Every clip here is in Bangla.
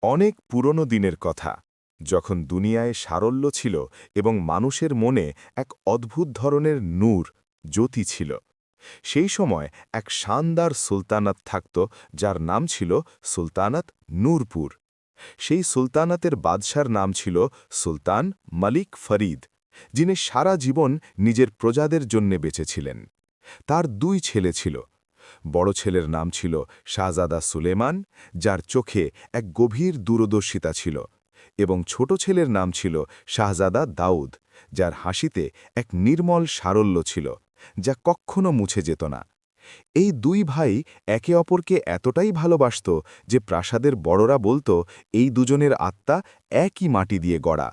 অনেক পুরনো দিনের কথা, যখন দুনিয়ায় সারল্য ছিল এবং মানুষের মনে এক অদ্ভুত ধরনের নূর, জ্যোতি ছিল। সেই সময় এক শানদার সুলতানাত থাকত, যার নাম ছিল সুলতানাত নূরপুর। সেই সুলতানাতের বাদশার নাম ছিল সুলতান মালিক ফরিদ, যিনি সারা জীবন নিজের প্রজাদের জন্যে বেঁচেছিলেন। তার দুই ছেলে ছিল। বড় ছেলের নাম ছিল শাহজাদা সুলেমান, যার চোখে এক গভীর দূরদর্শিতা ছিল, এবং ছোট ছেলের নাম ছিল শাহজাদা দাউদ, যার হাসিতে এক নির্মল সারল্য ছিল, যা কখনো মুছে যেত না। এই দুই ভাই একে অপরকে এতটাই ভালোবাসত যে প্রাসাদের বড়রা বলতো এই দুজনের আত্মা একই মাটি দিয়ে গড়া।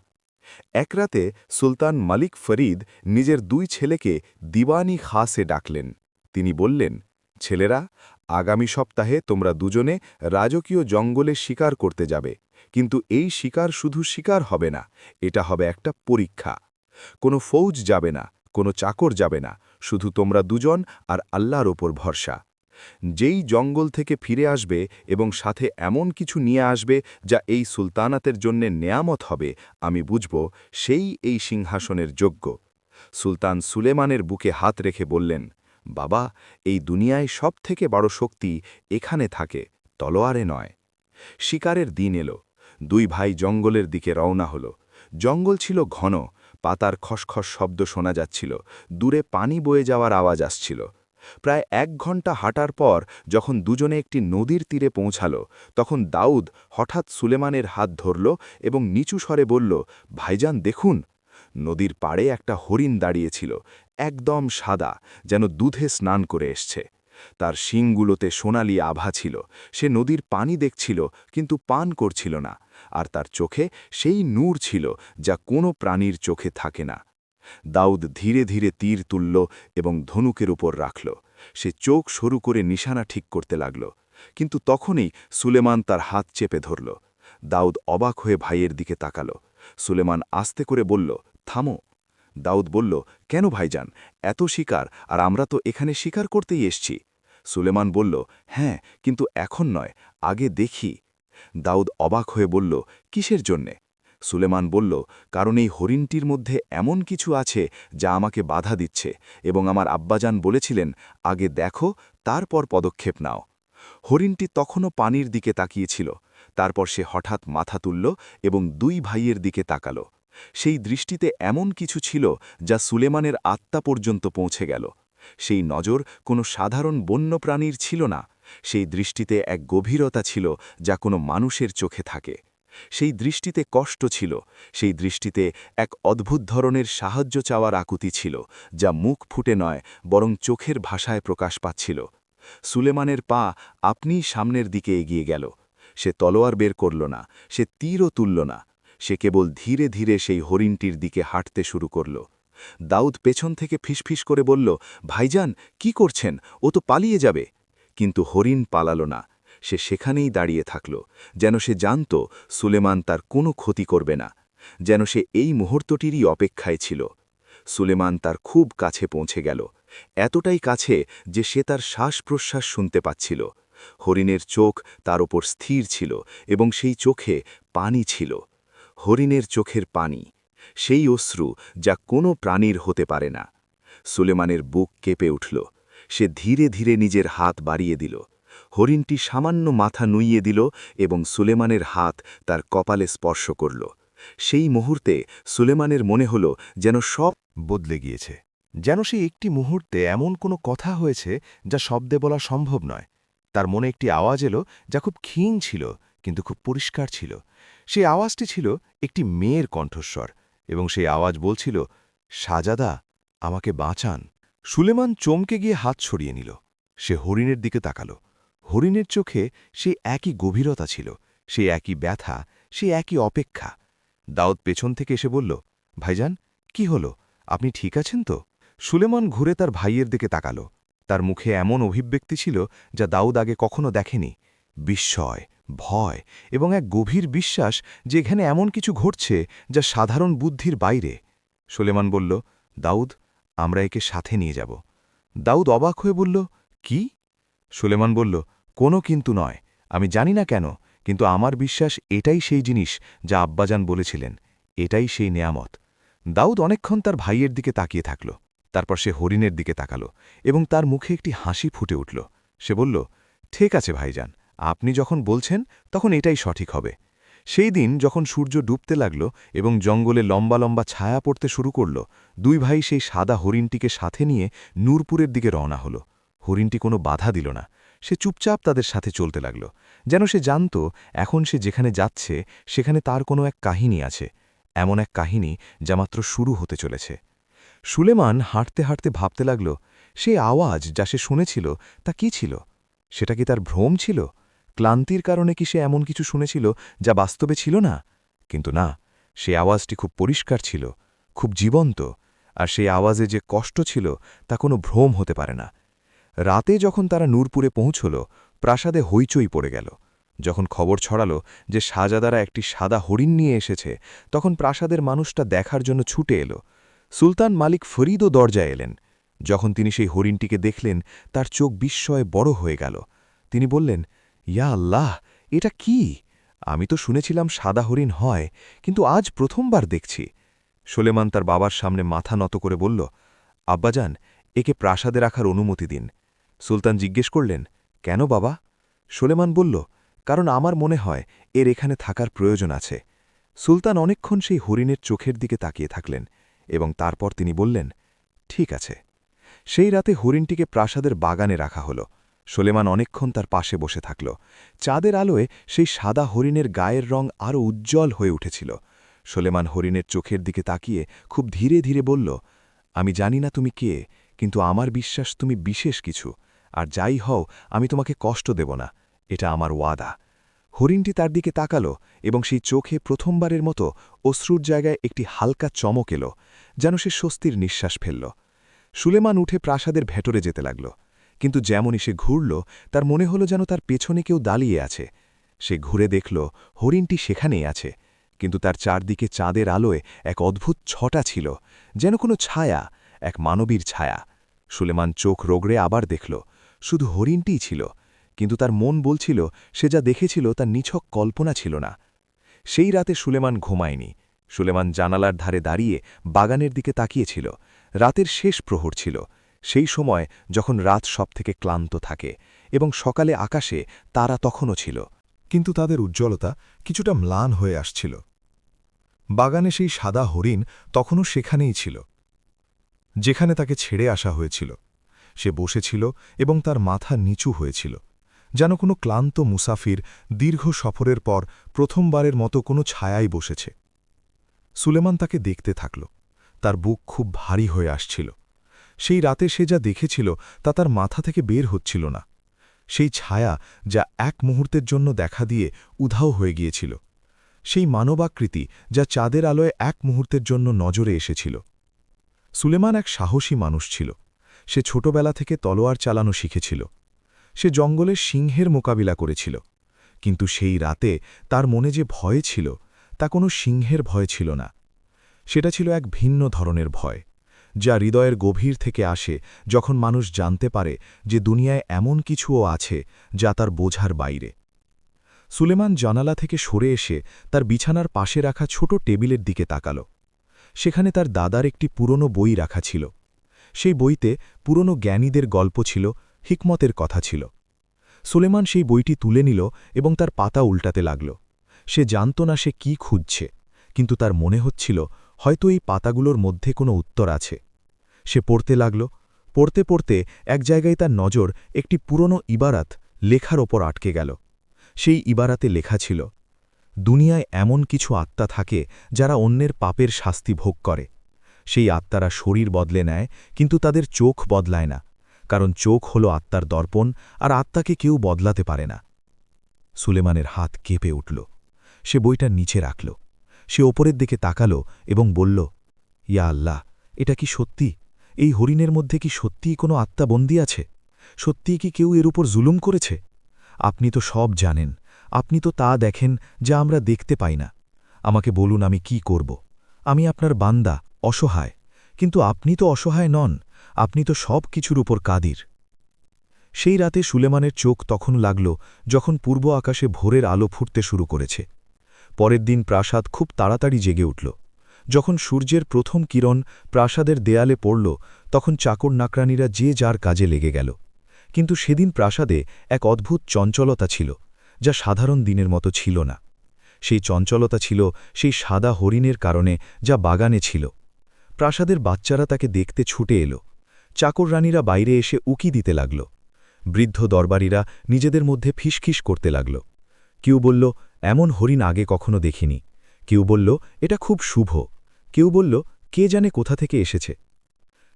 এক রাতে সুলতান মালিক ফরিদ নিজের দুই ছেলেকে দিওয়ানি খাসে ডাকলেন। তিনি বললেন, ছেলেরা, আগামী সপ্তাহে তোমরা দুজনে রাজকীয় জঙ্গলে শিকার করতে যাবে, কিন্তু এই শিকার শুধু শিকার হবে না, এটা হবে একটা পরীক্ষা। কোনো ফৌজ যাবে না, কোনো চাকর যাবে না, শুধু তোমরা দুজন আর আল্লাহর ওপর ভরসা। যেই জঙ্গল থেকে ফিরে আসবে এবং সাথে এমন কিছু নিয়ে আসবে যা এই সুলতানাতের জন্যে নেয়ামত হবে, আমি বুঝব সেই এই সিংহাসনের যোগ্য। সুলতান সুলেমানের বুকে হাত রেখে বললেন, বাবা, এই দুনিয়ায় সবথেকে বড় শক্তি এখানে থাকে, তলোয়ারে নয়। শিকারের দিন এলো। দুই ভাই জঙ্গলের দিকে রওনা হল। জঙ্গল ছিল ঘন, পাতার খসখস শব্দ শোনা যাচ্ছিল, দূরে পানি বয়ে যাওয়ার আওয়াজ আসছিল। প্রায় 1 ঘন্টা হাঁটার পর যখন দুজনে একটি নদীর তীরে পৌঁছাল, তখন দাউদ হঠাৎ সুলেমানের হাত ধরল এবং নিচু স্বরে বলল, ভাইজান দেখুন। নদীর পাড়ে একটা হরিণ দাঁড়িয়েছিল, একদম সাদা, যেন দুধে স্নান করে এসছে। তার শিংগুলোতে সোনালি আভা ছিল। সে নদীর পানি দেখছিল, কিন্তু পান করছিল না, আর তার চোখে সেই নূর ছিল যা কোনো প্রাণীর চোখে থাকে না। দাউদ ধীরে ধীরে তীর তুলল এবং ধনুকের উপর রাখল। সে চোখ সরু করে নিশানা ঠিক করতে লাগল, কিন্তু তখনই সুলেমান তার হাত চেপে ধরল। দাউদ অবাক হয়ে ভাইয়ের দিকে তাকাল। সুলেমান আস্তে করে বলল, থামো। দাউদ বলল, কেন ভাইজান, এত শিকার, আর আমরা তো এখানে শিকার করতেই এসছি। সুলেমান বলল, হ্যাঁ, কিন্তু এখন নয়, আগে দেখি। দাউদ অবাক হয়ে বলল, কিসের জন্যে? সুলেমান বলল, কারণ এই হরিণটির মধ্যে এমন কিছু আছে যা আমাকে বাধা দিচ্ছে, এবং আমার আব্বাজান বলেছিলেন, আগে দেখো, তারপর পদক্ষেপ নাও। হরিণটি তখনও পানির দিকে তাকিয়েছিল। তারপর সে হঠাৎ মাথা তুলল এবং দুই ভাইয়ের দিকে তাকাল। সেই দৃষ্টিতে এমন কিছু ছিল যা সুলেমানের আত্মা পর্যন্ত পৌঁছে গেল। সেই নজর কোনো সাধারণ বন্যপ্রাণীর ছিল না। সেই দৃষ্টিতে এক গভীরতা ছিল যা কোনো মানুষের চোখে থাকে। সেই দৃষ্টিতে কষ্ট ছিল, সেই দৃষ্টিতে এক অদ্ভুত ধরনের সাহায্য চাওয়ার আকুতি ছিল, যা মুখ ফুটে নয়, বরং চোখের ভাষায় প্রকাশ পাচ্ছিল। সুলেমানের পা আপনিই সামনের দিকে এগিয়ে গেল। সে তলোয়ার বের করল না, সে তীরও তুলল না। সে কেবল ধীরে ধীরে সেই হরিণটির দিকে হাঁটতে শুরু করল। দাউদ পেছন থেকে ফিসফিস করে বলল, ভাইজান, কি করছেন? ও তো পালিয়ে যাবে। কিন্তু হরিণ পালালো না। সে সেখানেই দাঁড়িয়ে থাকল, যেন সে জানত সুলেমান তার কোনো ক্ষতি করবে না, যেন সে এই মুহূর্তটিরই অপেক্ষায় ছিল। সুলেমান তার খুব কাছে পৌঁছে গেল, এতটাই কাছে যে সে তার শ্বাস-প্রশ্বাস শুনতে পাচ্ছিল। হরিণের চোখ তার ওপর স্থির ছিল এবং সেই চোখে পানি ছিল। হরিণের চোখের পানি, সেই অশ্রু যা কোনো প্রাণীর হতে পারে না। সুলেমানের বুক কেঁপে উঠল। সে ধীরে ধীরে নিজের হাত বাড়িয়ে দিল। হরিণটি সামান্য মাথা নুইয়ে দিল এবং সুলেমানের হাত তার কপালে স্পর্শ করল। সেই মুহূর্তে সুলেমানের মনে হল যেন সব বদলে গিয়েছে। যেন সে একটি মুহূর্তে এমন কোনো কথা হয়েছে যা শব্দে বলা সম্ভব নয়। তার মনে একটি আওয়াজ এলো যা খুব ক্ষীণ ছিল, কিন্তু খুব পরিষ্কার ছিল। সেই আওয়াজটি ছিল একটি মেয়ের কণ্ঠস্বর, এবং সেই আওয়াজ বলছিল, শাহজাদা, আমাকে বাঁচান। সুলেমান চমকে গিয়ে হাত ছড়িয়ে নিল। সে হরিণের দিকে তাকাল। হরিণের চোখে সেই একই গভীরতা ছিল, সেই একই ব্যথা, সেই একই অপেক্ষা। দাউদ পেছন থেকে এসে বলল, ভাইজান, কি হলো? আপনি ঠিক আছেন তো? সুলেমান ঘুরে তার ভাইয়ের দিকে তাকাল। তার মুখে এমন অভিব্যক্তি ছিল যা দাউদ আগে কখনো দেখেনি। বিস্ময়, ভয় এবং এক গভীর বিশ্বাস যে এখানে এমন কিছু ঘটছে যা সাধারণ বুদ্ধির বাইরে। সুলেমান বলল, দাউদ, আমরা একে সাথে নিয়ে যাব। দাউদ অবাক হয়ে বলল, কি? সুলেমান বলল, কোনো কিন্তু নয়। আমি জানি না কেন, কিন্তু আমার বিশ্বাস এটাই সেই জিনিস যা আব্বাজান বলেছিলেন, এটাই সেই নেয়ামত। দাউদ অনেকক্ষণ তার ভাইয়ের দিকে তাকিয়ে থাকল। তারপর সে হরিণের দিকে তাকালো এবং তার মুখে একটি হাসি ফুটে উঠল। সে বলল, ঠিক আছে ভাইজান, আপনি যখন বলছেন তখন এটাই সঠিক হবে। সেই দিন যখন সূর্য ডুবতে লাগল এবং জঙ্গলে লম্বা লম্বা ছায়া পড়তে শুরু করল, দুই ভাই সেই সাদা হরিণটিকে সাথে নিয়ে নূরপুরের দিকে রওনা হল। হরিণটি কোনো বাধা দিল না, সে চুপচাপ তাদের সাথে চলতে লাগল, যেন সে জানত এখন সে যেখানে যাচ্ছে সেখানে তার কোনো এক কাহিনী আছে, এমন এক কাহিনী যা মাত্র শুরু হতে চলেছে। সুলেমান হাঁটতে হাঁটতে ভাবতে লাগল, সেই আওয়াজ যা সে শুনেছিল তা কি ছিল? সেটা কি তার ভ্রম ছিল? ক্লান্তির কারণে কি সে এমন কিছু শুনেছিল যা বাস্তবে ছিল না? কিন্তু না, সে আওয়াজটি খুব পরিষ্কার ছিল, খুব জীবন্ত, আর সেই আওয়াজে যে কষ্ট ছিল তা কোনো ভ্রম হতে পারে না। রাতে যখন তারা নূরপুরে পৌঁছল, প্রাসাদে হইচই পড়ে গেল। যখন খবর ছড়াল যে শাহজাদারা একটি সাদা হরিণ নিয়ে এসেছে, তখন প্রাসাদের মানুষটা দেখার জন্য ছুটে এলো। সুলতান মালিক ফরিদও দরজায় এলেন। যখন তিনি সেই হরিণটিকে দেখলেন, তার চোখ বিস্ময়ে বড় হয়ে গেল। তিনি বললেন, ইয়া আল্লাহ, এটা কি? আমি তো শুনেছিলাম সাদা হরিণ হয়, কিন্তু আজ প্রথমবার দেখছি। সুলেমান তার বাবার সামনে মাথা নত করে বলল, আব্বাজান, একে প্রাসাদে রাখার অনুমতি দিন। সুলতান জিজ্ঞেস করলেন, কেন বাবা? সুলেমান বলল, কারণ আমার মনে হয় এর এখানে থাকার প্রয়োজন আছে। সুলতান অনেকক্ষণ সেই হরিণের চোখের দিকে তাকিয়ে থাকলেন এবং তারপর তিনি বললেন, ঠিক আছে। সেই রাতে হরিণটিকে প্রাসাদের বাগানে রাখা হল। সুলেমান অনেকক্ষণ তার পাশে বসে থাকল। চাঁদের আলোয় সেই সাদা হরিণের গায়ের রং আরও উজ্জ্বল হয়ে উঠেছিল। সুলেমান হরিণের চোখের দিকে তাকিয়ে খুব ধীরে ধীরে বলল, আমি জানি না তুমি কে, কিন্তু আমার বিশ্বাস তুমি বিশেষ কিছু, আর যাই হও আমি তোমাকে কষ্ট দেব না, এটা আমার ওয়াদা। হরিণটি তার দিকে তাকালো এবং সেই চোখে প্রথমবারের মতো অশ্রুর জায়গায় একটি হালকা চমক এলো, যেন সে স্বস্তির নিঃশ্বাস ফেলল। সুলেমান উঠে প্রাসাদের ভেতরে যেতে লাগল, কিন্তু যেমনই সে ঘুরল তার মনে হলো যেন তার পেছনে কেউ দাঁড়িয়ে আছে। সে ঘুরে দেখল হরিণটি সেখানেই আছে, কিন্তু তার চারদিকে চাঁদের আলোয় এক অদ্ভুত ছটা ছিল, যেন কোনো ছায়া, এক মানবীর ছায়া। সুলেমান চোখ রোগড়ে আবার দেখল, শুধু হরিণটিই ছিল, কিন্তু তার মন বলছিল সে যা দেখেছিল তা নিছক কল্পনা ছিল না। সেই রাতে সুলেমান ঘুমায়নি। সুলেমান জানালার ধারে দাঁড়িয়ে বাগানের দিকে তাকিয়েছিল। রাতের শেষ প্রহর ছিল, সেই সময় যখন রাত সবথেকে ক্লান্ত থাকে এবং সকালে আকাশে তারা তখনও ছিল, কিন্তু তাদের উজ্জ্বলতা কিছুটা ম্লান হয়ে আসছিল। বাগানে সেই সাদা হরিণ তখনও সেখানেই ছিল, যেখানে তাকে ছেড়ে আসা হয়েছিল। সে বসেছিল এবং তার মাথা নিচু হয়েছিল, যেন কোনো ক্লান্ত মুসাফির দীর্ঘ সফরের পর প্রথমবারের মতো কোনো ছায়াই বসেছে। সুলেমান তাকে দেখতে থাকল। তার বুক খুব ভারী হয়ে আসছিল। সেই রাতে সে যা দেখেছিল তা তার মাথা থেকে বের হচ্ছিল না। সেই ছায়া যা এক মুহূর্তের জন্য দেখা দিয়ে উধাও হয়ে গিয়েছিল, সেই মানবাকৃতি যা চাঁদের আলোয় এক মুহূর্তের জন্য নজরে এসেছিল। সুলেমান এক সাহসী মানুষ ছিল। সে ছোটবেলা থেকে তলোয়ার চালানো শিখেছিল। সে জঙ্গলের সিংহের মোকাবিলা করেছিল, কিন্তু সেই রাতে তার মনে যে ভয় ছিল তা কোনো সিংহের ভয় ছিল না। সেটা ছিল এক ভিন্ন ধরনের ভয়, যা হৃদয়ের গভীর থেকে আসে যখন মানুষ জানতে পারে যে দুনিয়ায় এমন কিছুও আছে যা তার বোঝার বাইরে। সুলেমান জানালা থেকে সরে এসে তার বিছানার পাশে রাখা ছোট টেবিলের দিকে তাকাল। সেখানে তার দাদার একটি পুরনো বই রাখা ছিল। সেই বইতে পুরনো জ্ঞানীদের গল্প ছিল, হিকমতের কথা ছিল। সুলেমান সেই বইটি তুলে নিল এবং তার পাতা উল্টাতে লাগল। সে জানত না সে কি খুঁজছে, কিন্তু তার মনে হচ্ছিল হয়তো এই পাতাগুলোর মধ্যে কোনো উত্তর আছে। সে পড়তে লাগল। পড়তে পড়তে এক জায়গায় তার নজর একটি পুরনো ইবারাত লেখার ওপর আটকে গেল। সেই ইবারাতে লেখা ছিল, দুনিয়ায় এমন কিছু আত্মা থাকে যারা অন্যের পাপের শাস্তি ভোগ করে। সেই আত্মারা শরীর বদলে নেয়, কিন্তু তাদের চোখ বদলায় না, কারণ চোখ হল আত্মার দর্পণ, আর আত্মাকে কেউ বদলাতে পারে না। সুলেমানের হাত কেঁপে উঠল। সে বইটা নিচে রাখল। সে ওপরের দিকে তাকাল এবং বলল, ইয়া আল্লাহ, এটা কি সত্যি? এই হরিণের মধ্যে কি সত্যিই কোনো আত্মা বন্দী আছে? সত্যিই কি কেউ এর উপর জুলুম করেছে? আপনি তো সব জানেন, আপনি তো তা দেখেন যা আমরা দেখতে পাই না। আমাকে বলুন আমি কি করব? আমি আপনার বান্দা, অসহায়, কিন্তু আপনি তো অসহায় নন, আপনি তো সব কিছুর উপর কাদির। সেই রাতে সুলেমানের চোখ তখন লাগল যখন পূর্ব আকাশে ভোরের আলো ফুটতে শুরু করেছে। পরের দিন প্রাসাদ খুব তাড়াতাড়ি জেগে উঠল। যখন সূর্যের প্রথম কিরণ প্রাসাদের দেয়ালে পড়ল, তখন চাকর নাকরানীরা যে যার কাজে লেগে গেল। কিন্তু সেদিন প্রাসাদে এক অদ্ভুত চঞ্চলতা ছিল, যা সাধারণ দিনের মতো ছিল না। সেই চঞ্চলতা ছিল সেই সাদা হরিণের কারণে, যা বাগানে ছিল। প্রাসাদের বাচ্চারা তাকে দেখতে ছুটে এলো। চাকর রানীরা বাইরে এসে উকি দিতে লাগল। বৃদ্ধ দরবারীরা নিজেদের মধ্যে ফিসফিস করতে লাগল। কেউ বলল, এমন হরিণ আগে কখনো দেখিনি। কেউ বলল, এটা খুব শুভ। কেউ বলল, কে জানে কোথা থেকে এসেছে।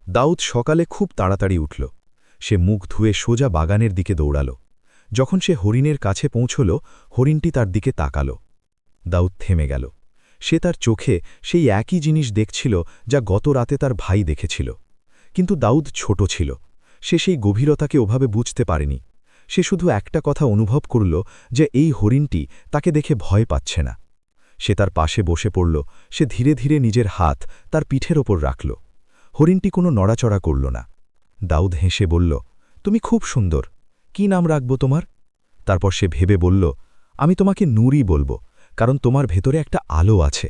দাউদ সকালে খুব তাড়াতাড়ি উঠল। সে মুখ ধুয়ে সোজা বাগানের দিকে দৌড়াল। যখন সে হরিণের কাছে পৌঁছল, হরিণটি তার দিকে তাকাল। দাউদ থেমে গেল। সে তার চোখে সেই একই জিনিস দেখছিল যা গত রাতে তার ভাই দেখেছিল। কিন্তু দাউদ ছোট ছিল। সে সেই গভীরতাকে ওভাবে বুঝতে পারেনি। সে শুধু একটা কথা অনুভব করল, যে এই হরিণটি তাকে দেখে ভয় পাচ্ছে না। সে তার পাশে বসে পড়ল। সে ধীরে ধীরে নিজের হাত তার পিঠের ওপর রাখল। হরিণটি কোনো নড়াচড়া করল না। দাউদ হেসে বলল, তুমি খুব সুন্দর। কি নাম রাখব তোমার? তারপর সে ভেবে বলল, আমি তোমাকে নূরই বলবো, কারণ তোমার ভেতরে একটা আলো আছে।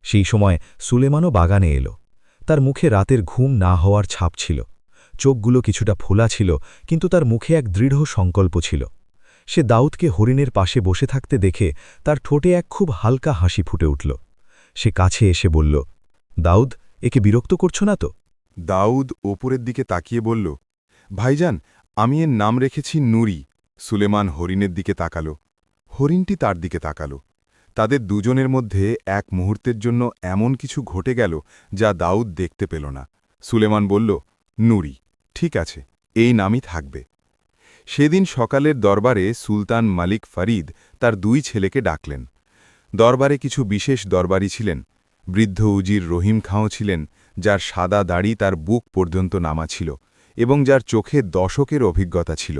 সেই সময় সুলেমানও বাগানে এলো। তার মুখে রাতের ঘুম না হওয়ার ছাপ ছিল। চোখগুলো কিছুটা ফোলা ছিল, কিন্তু তার মুখে এক দৃঢ় সংকল্প ছিল। সে দাউদকে হরিণের পাশে বসে থাকতে দেখে তার ঠোঁটে এক খুব হালকা হাসি ফুটে উঠল। সে কাছে এসে বলল, দাউদ, একে বিরক্ত করছো না তো? দাউদ ওপরের দিকে তাকিয়ে বলল, ভাইজান, আমি এর নাম রেখেছি নুরি। সুলেমান হরিণের দিকে তাকাল। হরিণটি তার দিকে তাকাল। তাদের দুজনের মধ্যে এক মুহূর্তের জন্য এমন কিছু ঘটে গেল যা দাউদ দেখতে পেল না। সুলেমান বলল, নুরি, ঠিক আছে, এই নামই থাকবে। সেদিন সকালের দরবারে সুলতান মালিক ফরিদ তার দুই ছেলেকে ডাকলেন। দরবারে কিছু বিশেষ দরবারি ছিলেন। বৃদ্ধ উজির রহিম খাঁও ছিলেন, যার সাদা দাড়ি তার বুক পর্যন্ত নামা ছিল এবং যার চোখে দশকের অভিজ্ঞতা ছিল।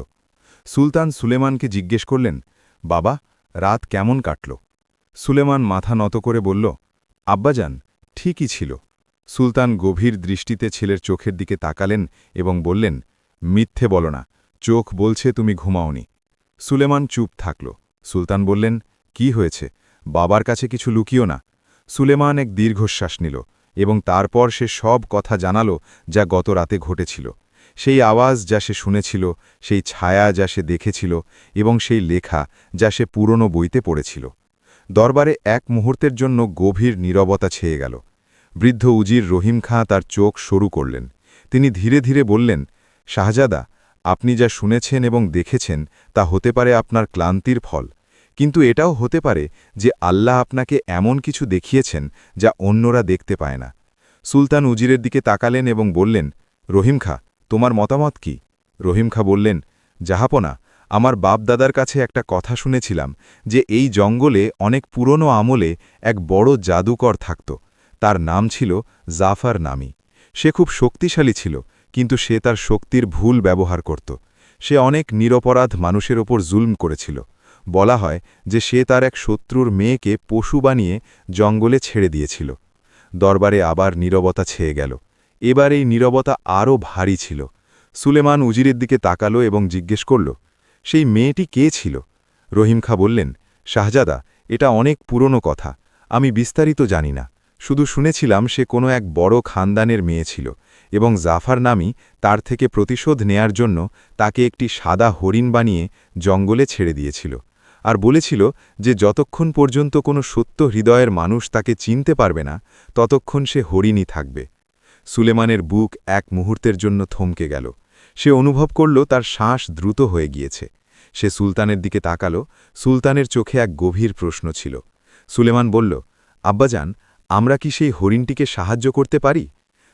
সুলতান সুলেমানকে জিজ্ঞেস করলেন, বাবা, রাত কেমন কাটল? সুলেমান মাথা নত করে বলল, আব্বাজান, ঠিকই ছিল। সুলতান গভীর দৃষ্টিতে ছেলের চোখের দিকে তাকালেন এবং বললেন, মিথ্যে বলো না, চোখ বলছে তুমি ঘুমাওনি। সুলেমান চুপ থাকল। সুলতান বললেন, কি হয়েছে? বাবার কাছে কিছু লুকিও না। সুলেমান এক দীর্ঘশ্বাস নিল এবং তারপর সে সব কথা জানাল যা গত রাতে ঘটেছিল। সেই আওয়াজ যা সে শুনেছিল, সেই ছায়া যা সে দেখেছিল এবং সেই লেখা যা সে পুরনো বইতে পড়েছিল। দরবারে এক মুহূর্তের জন্য গভীর নীরবতা ছেয়ে গেল। বৃদ্ধ উজির রহিম খাঁ তার চোখ সরু করলেন। তিনি ধীরে ধীরে বললেন, শাহজাদা, আপনি যা শুনেছেন এবং দেখেছেন তা হতে পারে আপনার ক্লান্তির ফল, কিন্তু এটাও হতে পারে যে আল্লাহ আপনাকে এমন কিছু দেখিয়েছেন যা অন্যরা দেখতে পায় না। সুলতান উজিরের দিকে তাকালেন এবং বললেন, রহিম খাঁ, তোমার মতামত কি? রহিম খাঁ বললেন, জাহাপনা, আমার বাপদাদার কাছে একটা কথা শুনেছিলাম যে এই জঙ্গলে অনেক পুরনো আমলে এক বড় জাদুকর থাকত। তার নাম ছিল জাফর নামি। সে খুব শক্তিশালী ছিল, কিন্তু সে তার শক্তির ভুল ব্যবহার করত। সে অনেক নিরপরাধ মানুষের ওপর জুলম করেছিল। বলা হয় যে সে তার এক শত্রুর মেয়েকে পশু বানিয়ে জঙ্গলে ছেড়ে দিয়েছিল। দরবারে আবার নীরবতা ছেয়ে গেল। এবার এই নীরবতা আরও ভারী ছিল। সুলেমান উজিরের দিকে তাকালো এবং জিজ্ঞেস করল, সেই মেয়েটি কে ছিল? রহিম খাঁ বললেন, শাহজাদা, এটা অনেক পুরনো কথা, আমি বিস্তারিত জানি না। শুধু শুনেছিলাম সে কোনো এক বড় খানদানের মেয়ে ছিল এবং জাফর নামি তার থেকে প্রতিশোধ নেয়ার জন্য তাকে একটি সাদা হরিণ বানিয়ে জঙ্গলে ছেড়ে দিয়েছিল, আর বলেছিল যে যতক্ষণ পর্যন্ত কোনো সত্য হৃদয়ের মানুষ তাকে চিনতে পারবে না, ততক্ষণ সে হরিণই থাকবে। সুলেমানের বুক এক মুহূর্তের জন্য থমকে গেল। সে অনুভব করল তার শ্বাস দ্রুত হয়ে গিয়েছে। সে সুলতানের দিকে তাকাল। সুলতানের চোখে এক গভীর প্রশ্ন ছিল। সুলেমান বলল, আব্বাজান, আমরা কি সেই হরিণটিকে সাহায্য করতে পারি?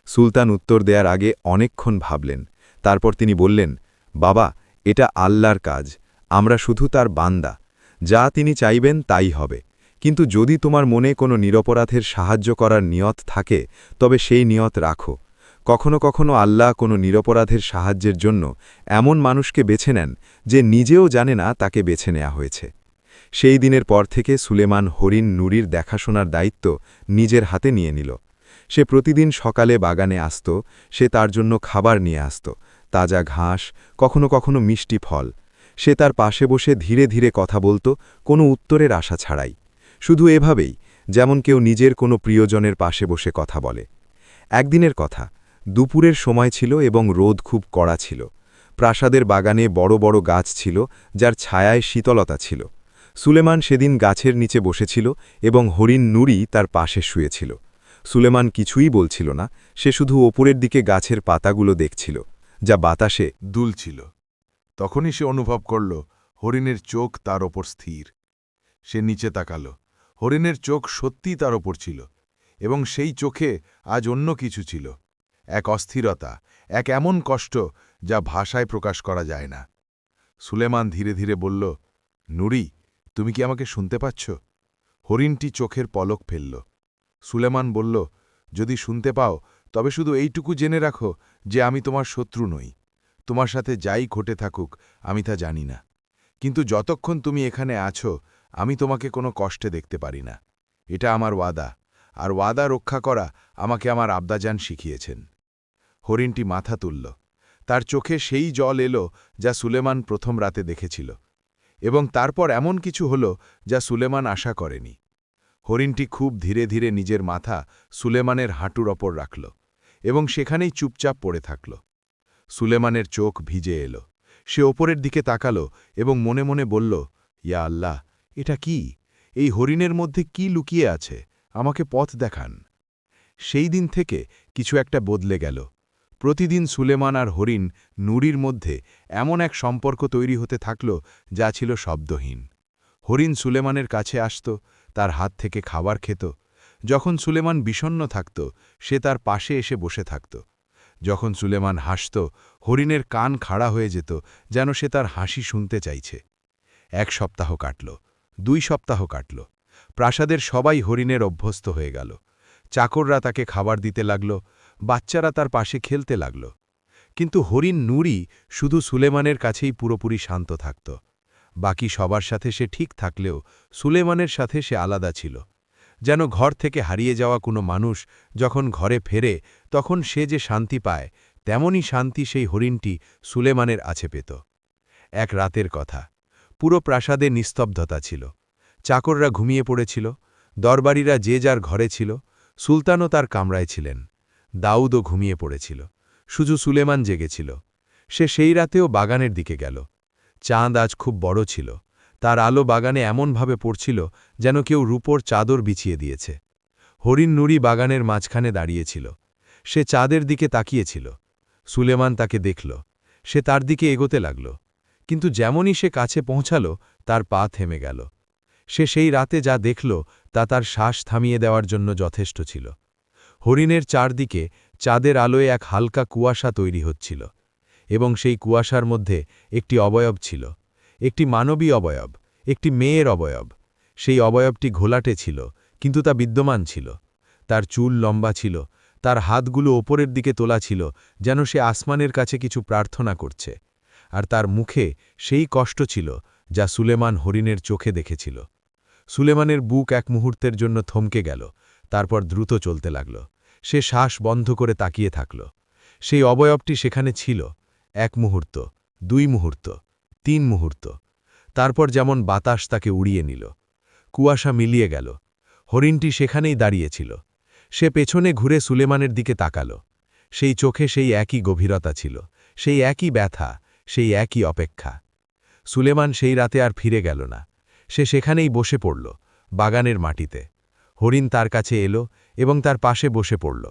সুলতান উত্তর দেয়ার আগে অনেকক্ষণ ভাবলেন। তারপর তিনি বললেন, বাবা, এটা আল্লাহর কাজ, আমরা শুধু তার বান্দা। যা তিনি চাইবেন তাই হবে। কিন্তু যদি তোমার মনে কোনো নিরপরাধের সাহায্য করার নিয়ত থাকে, তবে সেই নিয়ত রাখো। কখনো কখনো আল্লাহ কোনো নিরপরাধের সাহায্যের জন্য এমন মানুষকে বেছে নেন যে নিজেও জানে না তাকে বেছে নেওয়া হয়েছে। সেই দিনের পর থেকে সুলেমান হরিণ নুরির দেখাশোনার দায়িত্ব নিজের হাতে নিয়ে নিল। সে প্রতিদিন সকালে বাগানে আসত। সে তার জন্য খাবার নিয়ে আসত, তাজা ঘাস, কখনো কখনো মিষ্টি ফল। সে তার পাশে বসে ধীরে ধীরে কথা বলত, কোনো উত্তরের আশা ছাড়াই। শুধু এভাবেই, যেমন কেউ নিজের কোনো প্রিয়জনের পাশে বসে কথা বলে। একদিনের কথা, দুপুরের সময় ছিল এবং রোদ খুব কড়া ছিল। প্রাসাদের বাগানে বড় বড় গাছ ছিল, যার ছায়ায় শীতলতা ছিল। সুলেমান সেদিন গাছের নিচে বসেছিল এবং হরিণ নুরি তার পাশে শুয়েছিল। সুলেমান কিছুই বলছিল না, সে শুধু ওপরের দিকে গাছের পাতাগুলো দেখছিল, যা বাতাসে দুলছিল। তখনই সে অনুভব করল হরিণের চোখ তার ওপর স্থির। সে নিচে তাকাল। হরিণের চোখ সত্যিই তার ওপর ছিল, এবং সেই চোখে আজ অন্য কিছু ছিল, এক অস্থিরতা, এক এমন কষ্ট যা ভাষায় প্রকাশ করা যায় না। সুলেমান ধীরে ধীরে বলল, নুরি, তুমি কি আমাকে শুনতে পাচ্ছ? হরিণটি চোখের পলক ফেলল। সুলেমান বলল, যদি শুনতে পাও তবে শুধু এইটুকু জেনে রাখো যে আমি তোমার শত্রু নই। তোমার সাথে যাই ঘটে থাকুক আমি তা জানি না, কিন্তু যতক্ষণ তুমি এখানে আছো আমি তোমাকে কোনো কষ্টে দেখতে পারি না। এটা আমার ওয়াদা, আর ওয়াদা রক্ষা করা আমাকে আমার আব্বাজান শিখিয়েছেন। হরিণটি মাথা তুলল। তার চোখে সেই জল এলো যা সুলেমান প্রথম রাতে দেখেছিল, এবং তারপর এমন কিছু হল যা সুলেমান আশা করেনি। হরিণটি খুব ধীরে ধীরে নিজের মাথা সুলেমানের হাঁটুর ওপর রাখল এবং সেখানেই চুপচাপ পড়ে থাকল। সুলেমানের চোখ ভিজে এলো। সে ওপরের দিকে তাকালো এবং মনে মনে বলল, ইয়া আল্লাহ, এটা কি? এই হরিণের মধ্যে কি লুকিয়ে আছে? আমাকে পথ দেখান। সেই দিন থেকে কিছু একটা বদলে গেল। প্রতিদিন সুলেমান আর হরিণ নুরির মধ্যে এমন এক সম্পর্ক তৈরি হতে থাকল যা ছিল শব্দহীন। হরিণ সুলেমানের কাছে আসত, তার হাত থেকে খাবার খেত। যখন সুলেমান বিষণ্ণ থাকত সে তার পাশে এসে বসে থাকত। যখন সুলেমান হাসত হরিণের কান খাড়া হয়ে যেত, যেন সে তার হাসি শুনতে চাইছে। 1 সপ্তাহ কাটল, 2 সপ্তাহ কাটল। প্রাসাদের সবাই হরিণের অভ্যস্ত হয়ে গেল। চাকররা তাকে খাবার দিতে লাগল, বাচ্চারা তার পাশে খেলতে লাগল। কিন্তু হরিণ নুরি শুধু সুলেমানের কাছেই পুরোপুরি শান্ত থাকত। বাকি সবার সাথে সে ঠিক থাকলেও সুলেমানের সাথে সে আলাদা ছিল। যেন ঘর থেকে হারিয়ে যাওয়া কোনো মানুষ যখন ঘরে ফেরে তখন সে যে শান্তি পায়, তেমনই শান্তি সেই হরিণটি সুলেমানের আছে পেত। এক রাতের কথা, পুরো প্রাসাদে নিস্তব্ধতা ছিল। চাকররা ঘুমিয়ে পড়েছিল, দরবারীরা যে যার ঘরে ছিল, সুলতানও তার কামরায় ছিলেন। দাউদও ঘুমিয়ে পড়েছিল, শুধু সুলেমান জেগেছিল। সে সেই রাতেও বাগানের দিকে গেল। চাঁদ আজ খুব বড় ছিল, তার আলো বাগানে এমনভাবে পড়ছিল যেন কেউ রূপোর চাদর বিছিয়ে দিয়েছে। হরিণ নুরি বাগানের মাঝখানে দাঁড়িয়েছিল। সে চাঁদের দিকে তাকিয়েছিল। সুলেমান তাকে দেখল। সে তার দিকে এগোতে লাগল, কিন্তু যেমনই সে কাছে পৌঁছাল তার পা থেমে গেল। সে সেই রাতে যা দেখল তা তার শ্বাস থামিয়ে দেওয়ার জন্য যথেষ্ট ছিল। হরিণের চারদিকে চাঁদের আলোয় এক হালকা কুয়াশা তৈরি হচ্ছিল, এবং সেই কুয়াশার মধ্যে একটি অবয়ব ছিল, একটি মানবী অবয়ব, একটি মেয়ের অবয়ব। সেই অবয়বটি ঘোলাটে ছিল, কিন্তু তা বিদ্যমান ছিল। তার চুল লম্বা ছিল, তার হাতগুলো ওপরের দিকে তোলা ছিল, যেন সে আসমানের কাছে কিছু প্রার্থনা করছে। আর তার মুখে সেই কষ্ট ছিল যা সুলেমান হরিণের চোখে দেখেছিল। সুলেমানের বুক এক মুহূর্তের জন্য থমকে গেল, তারপর দ্রুত চলতে লাগল। সে শ্বাস বন্ধ করে তাকিয়ে থাকল। সেই অবয়বটি সেখানে ছিল। 1 মুহূর্ত, 2 মুহূর্ত, 3 মুহূর্ত। তারপর যেমন বাতাস তাকে উড়িয়ে নিল। কুয়াশা মিলিয়ে গেল। হরিণটি সেখানেই দাঁড়িয়েছিল। সে পেছনে ঘুরে সুলেমানের দিকে তাকাল। সেই চোখে সেই একই গভীরতা ছিল, সেই একই ব্যথা, সেই একই অপেক্ষা। সুলেমান সেই রাতে আর ফিরে গেল না। সে সেখানেই বসে পড়ল, বাগানের মাটিতে। হরিণ তার কাছে এলো এবং তার পাশে বসে পড়ল।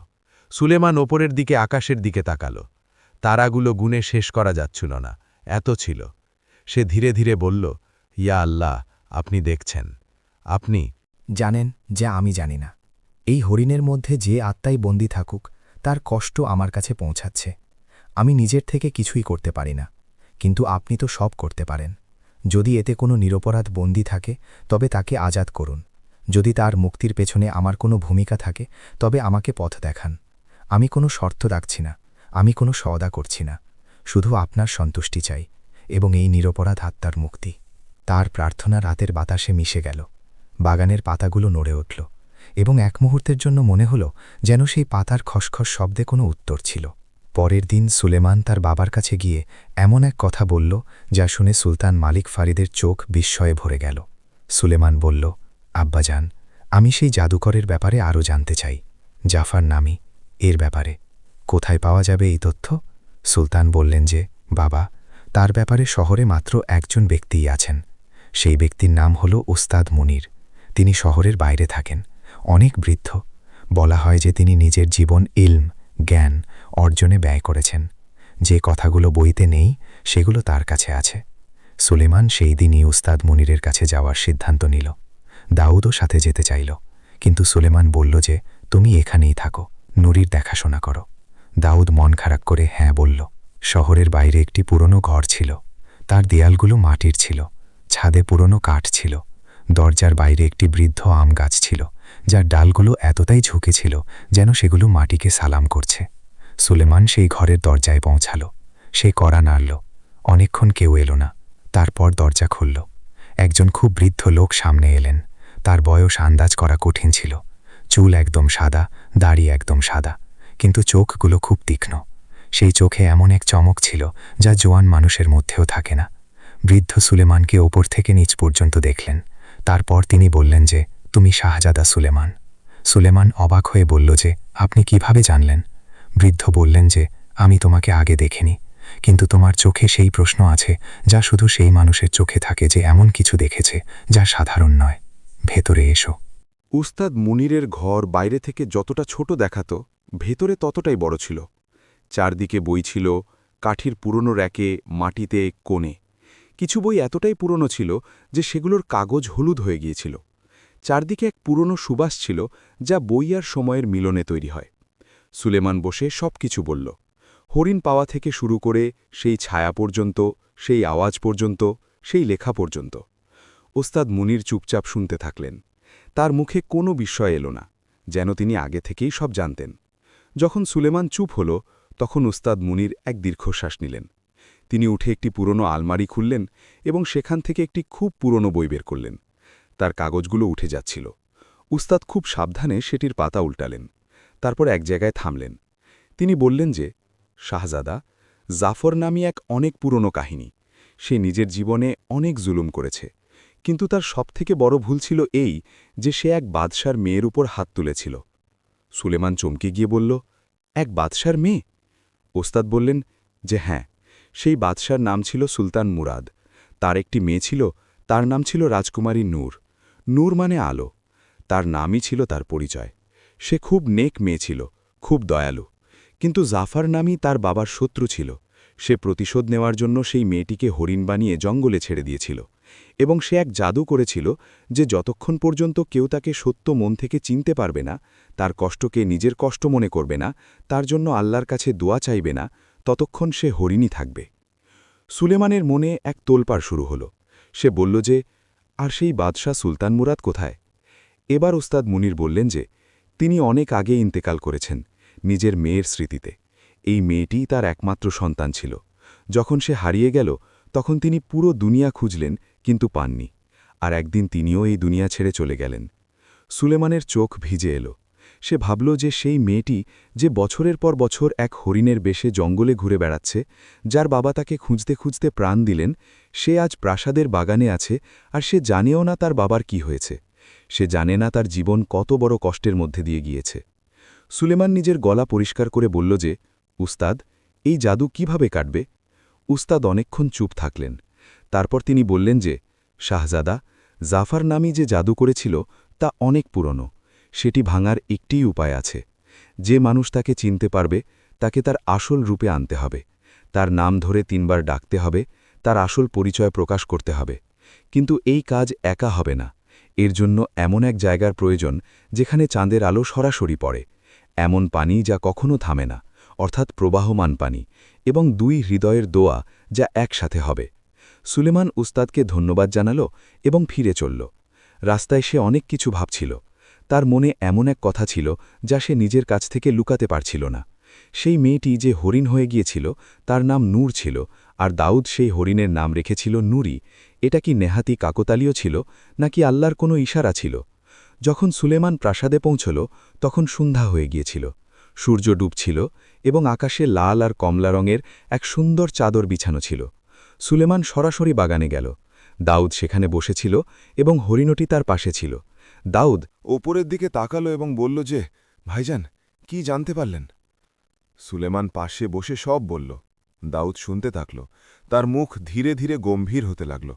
সুলেমান ওপরের দিকে আকাশের দিকে তাকাল। তারাগুলো গুণে শেষ করা যাচ্ছিল না, এত ছিল। সে ধীরে ধীরে বলল, ইয়া আল্লাহ, আপনি দেখছেন, আপনি জানেন যা আমি জানি না। এই হরিণের মধ্যে যে আত্মাই বন্দী থাকুক তার কষ্ট আমার কাছে পৌঁছাচ্ছে। আমি নিজের থেকে কিছুই করতে পারি না, কিন্তু আপনি তো সব করতে পারেন। যদি এতে কোনো নিরপরাধ বন্দী থাকে তবে তাকে আজাদ করুন। যদি তার মুক্তির পেছনে আমার কোনো ভূমিকা থাকে তবে আমাকে পথ দেখান। আমি কোনো শর্ত রাখছি না, আমি কোনো সওদা করছি না, শুধু আপনার সন্তুষ্টি চাই এবং এই নিরপরাধ আত্মার মুক্তি। তার প্রার্থনা রাতের বাতাসে মিশে গেল। বাগানের পাতাগুলো নড়ে উঠল এবং 1 মুহূর্তের জন্য মনে হল যেন সেই পাতার খসখস শব্দে কোনো উত্তর ছিল। পরের দিন সুলেমান তার বাবার কাছে গিয়ে এমন এক কথা বলল যা শুনে সুলতান মালিক ফারিদের চোখ বিস্ময়ে ভরে গেল। সুলেমান বলল, আব্বাজান, আমি সেই জাদুকরের ব্যাপারে আরও জানতে চাই। জাফর নামি, এর ব্যাপারে কোথায় পাওয়া যাবে এই তথ্য? সুলতান বললেন যে, বাবা, তার ব্যাপারে শহরে মাত্র একজন ব্যক্তিই আছেন। সেই ব্যক্তির নাম হল উস্তাদ মুনির। তিনি শহরের বাইরে থাকেন, অনেক বৃদ্ধ। বলা হয় যে তিনি নিজের জীবন ইলম, জ্ঞান অর্জনে ব্যয় করেছেন। যে কথাগুলো বইতে নেই সেগুলো তার কাছে আছে। সুলেমান সেই দিনই উস্তাদ মুনিরের কাছে যাওয়ার সিদ্ধান্ত নিল। দাউদও সাথে যেতে চাইল, কিন্তু সুলেমান বলল যে, তুমি এখানেই থাকো, নুরির দেখাশোনা করো। দাউদ মন খারাপ করে হ্যাঁ বলল। শহরের বাইরে একটি পুরনো ঘর ছিল। তার দেয়ালগুলো মাটির ছিল, ছাদে পুরনো কাঠ ছিল। দরজার বাইরে একটি বৃদ্ধ আম গাছ ছিল, যার ডালগুলো এতটাই ঝুঁকেছিল যেন সেগুলো মাটিকে সালাম করছে। সুলেমান সেই ঘরের দরজায় পৌঁছাল। সে কড়া নাড়ল। অনেকক্ষণ কেউ এলো না। তারপর দরজা খুলল। একজন খুব বৃদ্ধ লোক সামনে এলেন। তার বয়স আন্দাজ করা কঠিন ছিল। চুল একদম সাদা, দাড়ি একদম সাদা, কিন্তু চোখগুলো খুব তীক্ষ্ণ। সেই চোখে এমন এক চমক ছিল যা জোয়ান মানুষের মধ্যেও থাকে না। বৃদ্ধ সুলেমানকে ওপর থেকে নিচ পর্যন্ত দেখলেন। তারপর তিনি বললেন যে, তুমি শাহজাদা সুলেমান। সুলেমান অবাক হয়ে বলল যে, আপনি কিভাবে জানলেন? বৃদ্ধ বললেন যে, আমি তোমাকে আগে দেখিনি, কিন্তু তোমার চোখে সেই প্রশ্ন আছে যা শুধু সেই মানুষের চোখে থাকে যে এমন কিছু দেখেছে যা সাধারণ নয়। ভেতরে এসো। উস্তাদ মুনিরের ঘর বাইরে থেকে যতটা ছোট দেখাত, ভেতরে ততটাই বড় ছিল। চারদিকে বই ছিল, কাঠির পুরনো র্যাকে, মাটিতে কোণে। কিছু বই এতটাই পুরনো ছিল যে সেগুলোর কাগজ হলুদ হয়ে গিয়েছিল। চারদিকে এক পুরনো সুবাস ছিল যা বই আর সময়ের মিলনে তৈরি হয়। সুলেমান বসে সব কিছু বলল। হরিণ পাওয়া থেকে শুরু করে সেই ছায়া পর্যন্ত, সেই আওয়াজ পর্যন্ত, সেই লেখা পর্যন্ত। ওস্তাদ মুনির চুপচাপ শুনতে থাকলেন। তার মুখে কোনো বিস্ময় এলো না, যেন তিনি আগে থেকেই সব জানতেন। যখন সুলেমান চুপ হল, তখন উস্তাদ মুনির এক দীর্ঘশ্বাস নিলেন। তিনি উঠে একটি পুরনো আলমারি খুললেন এবং সেখান থেকে একটি খুব পুরনো বই বের করলেন। তার কাগজগুলো উঠে যাচ্ছিল। উস্তাদ খুব সাবধানে সেটির পাতা উল্টালেন। তারপর এক জায়গায় থামলেন। তিনি বললেন যে, শাহজাদা, জাফর নামী এক অনেক পুরনো কাহিনী। সে নিজের জীবনে অনেক জুলুম করেছে, কিন্তু তার সবথেকে বড় ভুল ছিল এই যে সে এক বাদশার মেয়ের উপর হাত তুলেছিল। সুলেমান চমকে গিয়ে বলল, এক বাদশার মেয়ে? ওস্তাদ বললেন যে হ্যাঁ, সেই বাদশার নাম ছিল সুলতান মুরাদ। তার একটি মেয়ে ছিল, তার নাম ছিল রাজকুমারী নূর। নূর মানে আলো। তার নামই ছিল তার পরিচয়। সে খুব নেক মেয়ে ছিল, খুব দয়ালু। কিন্তু জাফর নামই তার বাবার শত্রু ছিল। সে প্রতিশোধ নেওয়ার জন্য সেই মেয়েটিকে হরিণ বানিয়ে জঙ্গলে ছেড়ে দিয়েছিল, এবং সে এক জাদু করেছিল যে যতক্ষণ পর্যন্ত কেউ তাকে সত্য মন থেকে চিনতে পারবে না, তার কষ্টকে নিজের কষ্ট মনে করবে না, তার জন্য আল্লাহর কাছে দোয়া চাইবে না, ততক্ষণ সে হরিণই থাকবে। সুলেমানের মনে এক তোলপাড় শুরু হল। সে বলল যে, আর সেই বাদশাহ সুলতান মুরাদ কোথায়? এবার ওস্তাদ মুনির বললেন যে, তিনি অনেক আগে ইন্তেকাল করেছেন, নিজের মেয়ের স্মৃতিতে। এই মেয়েটিই তার একমাত্র সন্তান ছিল। যখন সে হারিয়ে গেল, তখন তিনি পুরো দুনিয়া খুঁজলেন, কিন্তু পাননি। আর একদিন তিনিও এই দুনিয়া ছেড়ে চলে গেলেন। সুলেমানের চোখ ভিজে এলো। সে ভাবল যে সেই মেয়েটি যে বছরের পর বছর এক হরিণের বেশে জঙ্গলে ঘুরে বেড়াচ্ছে, যার বাবা তাকে খুঁজতে খুঁজতে প্রাণ দিলেন, সে আজ প্রাসাদের বাগানে আছে, আর সে জানেও না তার বাবার কি হয়েছে। সে জানে না তার জীবন কত বড় কষ্টের মধ্যে দিয়ে গিয়েছে। সুলেমান নিজের গলা পরিষ্কার করে বলল যে, উস্তাদ, এই জাদু কিভাবে কাটবে? উস্তাদ অনেকক্ষণ চুপ থাকলেন। তারপর তিনি বললেন যে, শাহজাদা, জাফর নামী যে জাদু করেছিল তা অনেক পুরনো। সেটি ভাঙার একটিই উপায় আছে। যে মানুষ তাকে চিনতে পারবে, তাকে তার আসল রূপে আনতে হবে। তার নাম ধরে 3 বার ডাকতে হবে, তার আসল পরিচয় প্রকাশ করতে হবে। কিন্তু এই কাজ একা হবে না। এর জন্য এমন এক জায়গার প্রয়োজন যেখানে চাঁদের আলো সরাসরি পড়ে, এমন পানি যা কখনো থামে না, অর্থাৎ প্রবাহমান পানি, এবং 2 হৃদয়ের দোয়া যা একসাথে হবে। সুলেমান উস্তাদকে ধন্যবাদ জানাল এবং ফিরে চলল। রাস্তায় সে অনেক কিছু ভাবছিল। তার মনে এমন এক কথা ছিল যা সে নিজের কাছ থেকে লুকাতে পারছিল না। সেই মেয়েটি যে হরিণ হয়ে গিয়েছিল তার নাম নূর ছিল, আর দাউদ সেই হরিণের নাম রেখেছিল নুরি। এটা কি নেহাতি কাকতালীয় ছিল, নাকি আল্লাহর কোনো ইশারা ছিল? যখন সুলেমান প্রাসাদে পৌঁছল, তখন সন্ধ্যা হয়ে গিয়েছিল। সূর্য ডুবছিল এবং আকাশে লাল আর কমলা রঙের এক সুন্দর চাদর বিছানো ছিল। সুলেমান সরাসরি বাগানে গেল। দাউদ সেখানে বসেছিল এবং হরিণটি তার পাশে ছিল। দাউদ ওপরের দিকে তাকালো এবং বলল যে, ভাইজান, কি জানতে পারলেন? সুলেমান পাশে বসে সব বলল। দাউদ শুনতে থাকল। তার মুখ ধীরে ধীরে গম্ভীর হতে লাগল।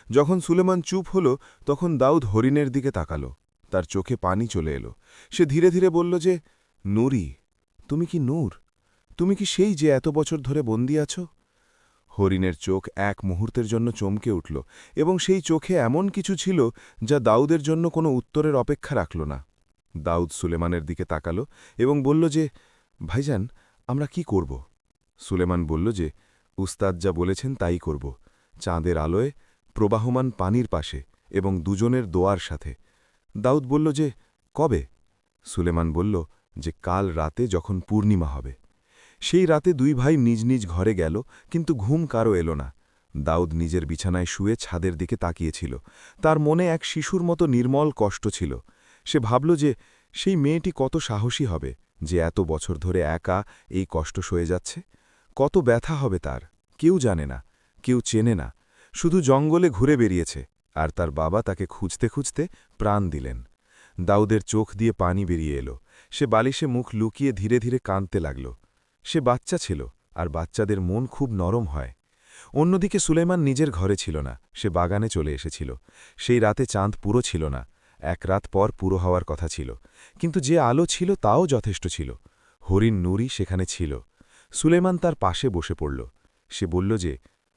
যখন সুলেমান চুপ হল তখন দাউদ হরিণের দিকে তাকালো। তার চোখে পানি চলে এলো। সে ধীরে ধীরে বলল যে, নূরি, তুমি কি নূর? তুমি কি সেই যে এত বছর ধরে বন্দী আছো? হরিণের চোখ এক মুহূর্তের জন্য চমকে উঠল এবং সেই চোখে এমন কিছু ছিল যা দাউদের জন্য কোনো উত্তরের অপেক্ষা রাখল না। দাউদ সুলেমানের দিকে তাকালো এবং বলল যে, ভাইজান, আমরা কি করব? সুলেমান বলল যে, উস্তাদ যা বলেছেন তাই করব, চাঁদের আলোয়, প্রবাহমান পানির পাশে এবং দুজনের দোয়ার সাথে। দাউদ বলল যে, কবে? সুলেমান বলল যে, কাল রাতে যখন পূর্ণিমা হবে। সেই রাতে দুই ভাই নিজ নিজ ঘরে গেল, কিন্তু ঘুম কারও এলো না। দাউদ নিজের বিছানায় শুয়ে ছাদের দিকে তাকিয়েছিল। তার মনে এক শিশুর মতো নির্মল কষ্ট ছিল। সে ভাবল যে সেই মেয়েটি কত সাহসী হবে, যে এত বছর ধরে একা এই কষ্ট সয়ে যাচ্ছে। কত ব্যথা হবে তার, কেউ জানে না, কেউ চেনে না, শুধু জঙ্গলে ঘুরে বেরিয়েছে, আর তার বাবা তাকে খুঁজতে খুঁজতে প্রাণ দিলেন। দাউদের চোখ দিয়ে পানি বেরিয়ে এলো। সে বালিশে মুখ লুকিয়ে ধীরে ধীরে কাঁদতে লাগল। সে বাচ্চা ছিল, আর বাচ্চাদের মন খুব নরম হয়। অন্যদিকে সুলেমান নিজের ঘরে ছিল না, সে বাগানে চলে এসেছিল। সেই রাতে চাঁদ পুরো ছিল না, এক রাত পর পুরো হওয়ার কথা ছিল, কিন্তু যে আলো ছিল তাও যথেষ্ট ছিল। হরিণ নূরি সেখানে ছিল। সুলেমান তার পাশে বসে পড়ল। সে বলল যে,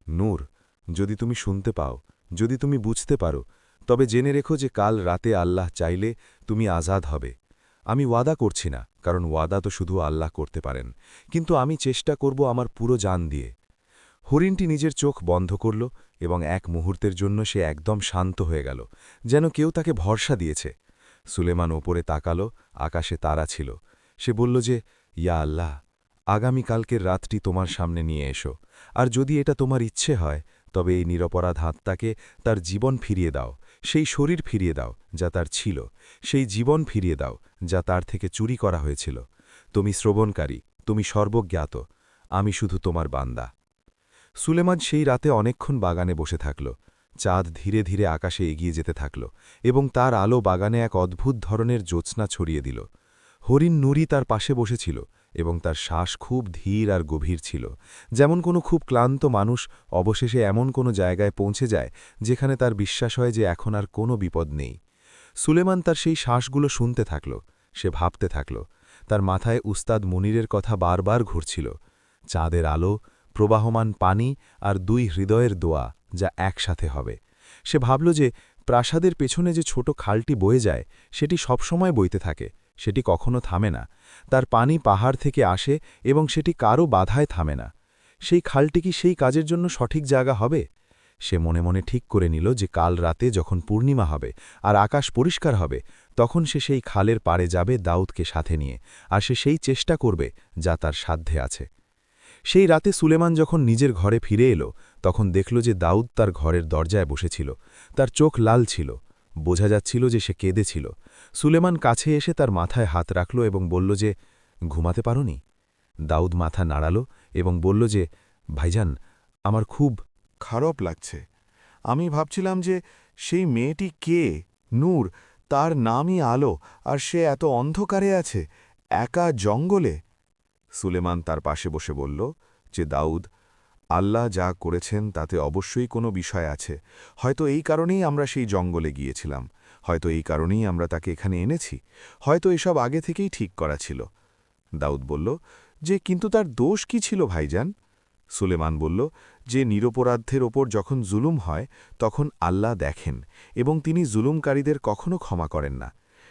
নূর, যদি তুমি শুনতে পাও, যদি তুমি বুঝতে পারো, তবে জেনে রেখো যে কাল রাতে আল্লাহ চাইলে তুমি আজাদ হবে। আমি ওয়াদা করছি না, কারণ ওয়াদা তো শুধু আল্লাহ করতে পারেন, কিন্তু আমি চেষ্টা করব আমার পুরো জান দিয়ে। হরিণটি নিজের চোখ বন্ধ করল এবং এক মুহূর্তের জন্য সে একদম শান্ত হয়ে গেল, যেন কেউ তাকে ভরসা দিয়েছে। সুলেমান ওপরে তাকালো, আকাশে তারা ছিল। সে বলল যে, ইয়া আল্লাহ, আগামীকালকের রাতটি তোমার সামনে নিয়ে এসো, আর যদি এটা তোমার ইচ্ছে হয় তবে এই নিরপরাধ আত্মাকে তার জীবন ফিরিয়ে দাও, সেই শরীর ফিরিয়ে দাও যা তার ছিল, সেই জীবন ফিরিয়ে দাও যা তার থেকে চুরি করা হয়েছিল। তুমি শ্রবণকারী, তুমি সর্বজ্ঞাত, আমি শুধু তোমার বান্দা। সুলেমান সেই রাতে অনেকক্ষণ বাগানে বসে থাকল। চাঁদ ধীরে ধীরে আকাশে এগিয়ে যেতে থাকল এবং তার আলো বাগানে এক অদ্ভুত ধরনের জ্যোৎস্না ছড়িয়ে দিল। হরিণ নূরি তার পাশে বসেছিল এবং তার শ্বাস খুব ধীর আর গভীর ছিল, যেমন কোনো খুব ক্লান্ত মানুষ অবশেষে এমন কোনো জায়গায় পৌঁছে যায় যেখানে তার বিশ্বাস হয় যে এখন আর কোনো বিপদ নেই। সুলেমান তার সেই শ্বাসগুলো শুনতে থাকল। সে ভাবতে থাকল। তার মাথায় উস্তাদ মুনিরের কথা বারবার ঘুরছিল। চাঁদের আলো, প্রবাহমান পানি আর দুই হৃদয়ের দোয়া যা একসাথে হবে। সে ভাবল যে প্রাসাদের পেছনে যে ছোট খালটি বয়ে যায় সেটি সবসময় বইতে থাকে, সেটি কখনো থামে না। তার পানি পাহাড় থেকে আসে এবং সেটি কারও বাধায় থামে না। সেই খালটি কি সেই কাজের জন্য সঠিক জায়গা হবে? সে মনে মনে ঠিক করে নিল যে কাল রাতে যখন পূর্ণিমা হবে আর আকাশ পরিষ্কার হবে, তখন সে সেই খালের পাড়ে যাবে দাউদকে সাথে নিয়ে, আর সে সেই চেষ্টা করবে যা তার সাধ্যে আছে। সেই রাতে সুলেমান যখন নিজের ঘরে ফিরে এলো, তখন দেখল যে দাউদ তার ঘরের দরজায় বসেছিল। তার চোখ লাল ছিল, বোঝা যাচ্ছিল যে সে কেঁদেছিল। সুলেমান কাছে এসে তার মাথায় হাত রাখল এবং বলল যে, ঘুমাতে পারোনি? দাউদ মাথা নাড়াল এবং বলল যে, ভাইজান, আমার খুব খারাপ লাগছে। আমি ভাবছিলাম যে সেই মেয়েটি কে, নূর, তার নামই আলো, আর সে এত অন্ধকারে আছে, একা জঙ্গলে। সুলেমান তার পাশে বসে বলল যে, দাউদ, আল্লাহ যা করেছেন তাতে অবশ্যই কোনো বিষয় আছে। হয়তো এই কারণেই আমরা সেই জঙ্গলে গিয়েছিলাম, হয়তো এই কারণেই আমরা তাকে এখানে এনেছি, হয়তো এসব আগে থেকেই ঠিক করা ছিল। দাউদ বলল যে, কিন্তু তার দোষ কি ছিল ভাইজান? সুলেমান বলল যে, নিরপরাধের ওপর যখন জুলুম হয় তখন আল্লাহ দেখেন এবং তিনি জুলুমকারীদের কখনো ক্ষমা করেন না।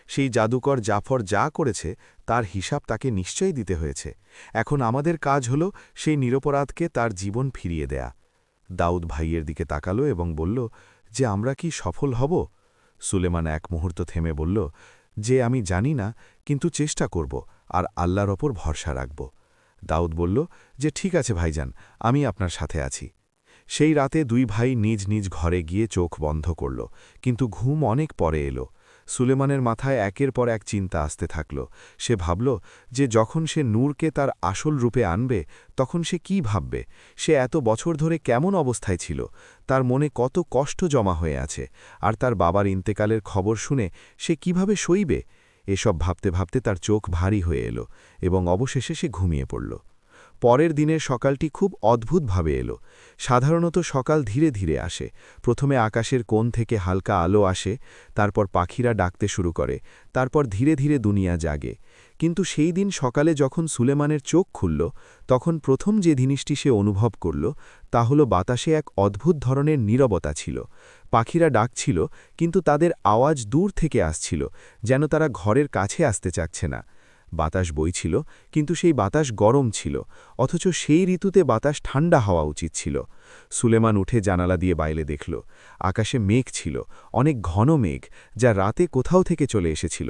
সেই জাদুকর জাফর যা করেছে তার হিসাব তাকে নিশ্চয়ই দিতে হয়েছে। এখন আমাদের কাজ হল সেই নিরপরাধকে তার জীবন ফিরিয়ে দেয়া। দাউদ ভাইয়ের দিকে তাকালো এবং বলল যে, আমরা কি সফল হব? সুলেমান এক মুহূর্ত থেমে বলল যে, আমি জানি না, কিন্তু চেষ্টা করব আর আল্লাহর ওপর ভরসা রাখব। দাউদ বলল যে, ঠিক আছে ভাইজান, আমি আপনার সাথে আছি। সেই রাতে দুই ভাই নিজ নিজ ঘরে গিয়ে চোখ বন্ধ করল, কিন্তু ঘুম অনেক পরে এলো। সুলেমানের মাথায় একের পর এক চিন্তা আসতে থাকল। সে ভাবল যে যখন সে নূরকে তার আসল রূপে আনবে তখন সে কি ভাববে, সে এত বছর ধরে কেমন অবস্থায় ছিল, তার মনে কত কষ্ট জমা হয়ে আছে, আর তার বাবার ইন্তেকালের খবর শুনে সে কিভাবে সইবে। এসব ভাবতে ভাবতে তার চোখ ভারী হয়ে এলো এবং অবশেষে সে ঘুমিয়ে পড়ল। পরের দিনের সকালটি খুব অদ্ভুতভাবে এলো। সাধারণত সকাল ধীরে ধীরে আসে। প্রথমে আকাশের কোণ থেকে হালকা আলো আসে, তারপর পাখিরা ডাকতে শুরু করে, তারপর ধীরে ধীরে দুনিয়া জাগে। কিন্তু সেই দিন সকালে যখন সুলেমানের চোখ খুলল, তখন প্রথম যে জিনিসটি সে অনুভব করল তা হল বাতাসে এক অদ্ভুত ধরনের নীরবতা ছিল। পাখিরা ডাকছিল, কিন্তু তাদের আওয়াজ দূর থেকে আসছিল, যেন তারা ঘরের কাছে আসতে চাচ্ছে না। বাতাস বইছিল, কিন্তু সেই বাতাস গরম ছিল, অথচ সেই ঋতুতে বাতাস ঠান্ডা হওয়া উচিত ছিল। সুলেমান উঠে জানালা দিয়ে বাইরে দেখল। আকাশে মেঘ ছিল, অনেক ঘন মেঘ, যা রাতে কোথাও থেকে চলে এসেছিল।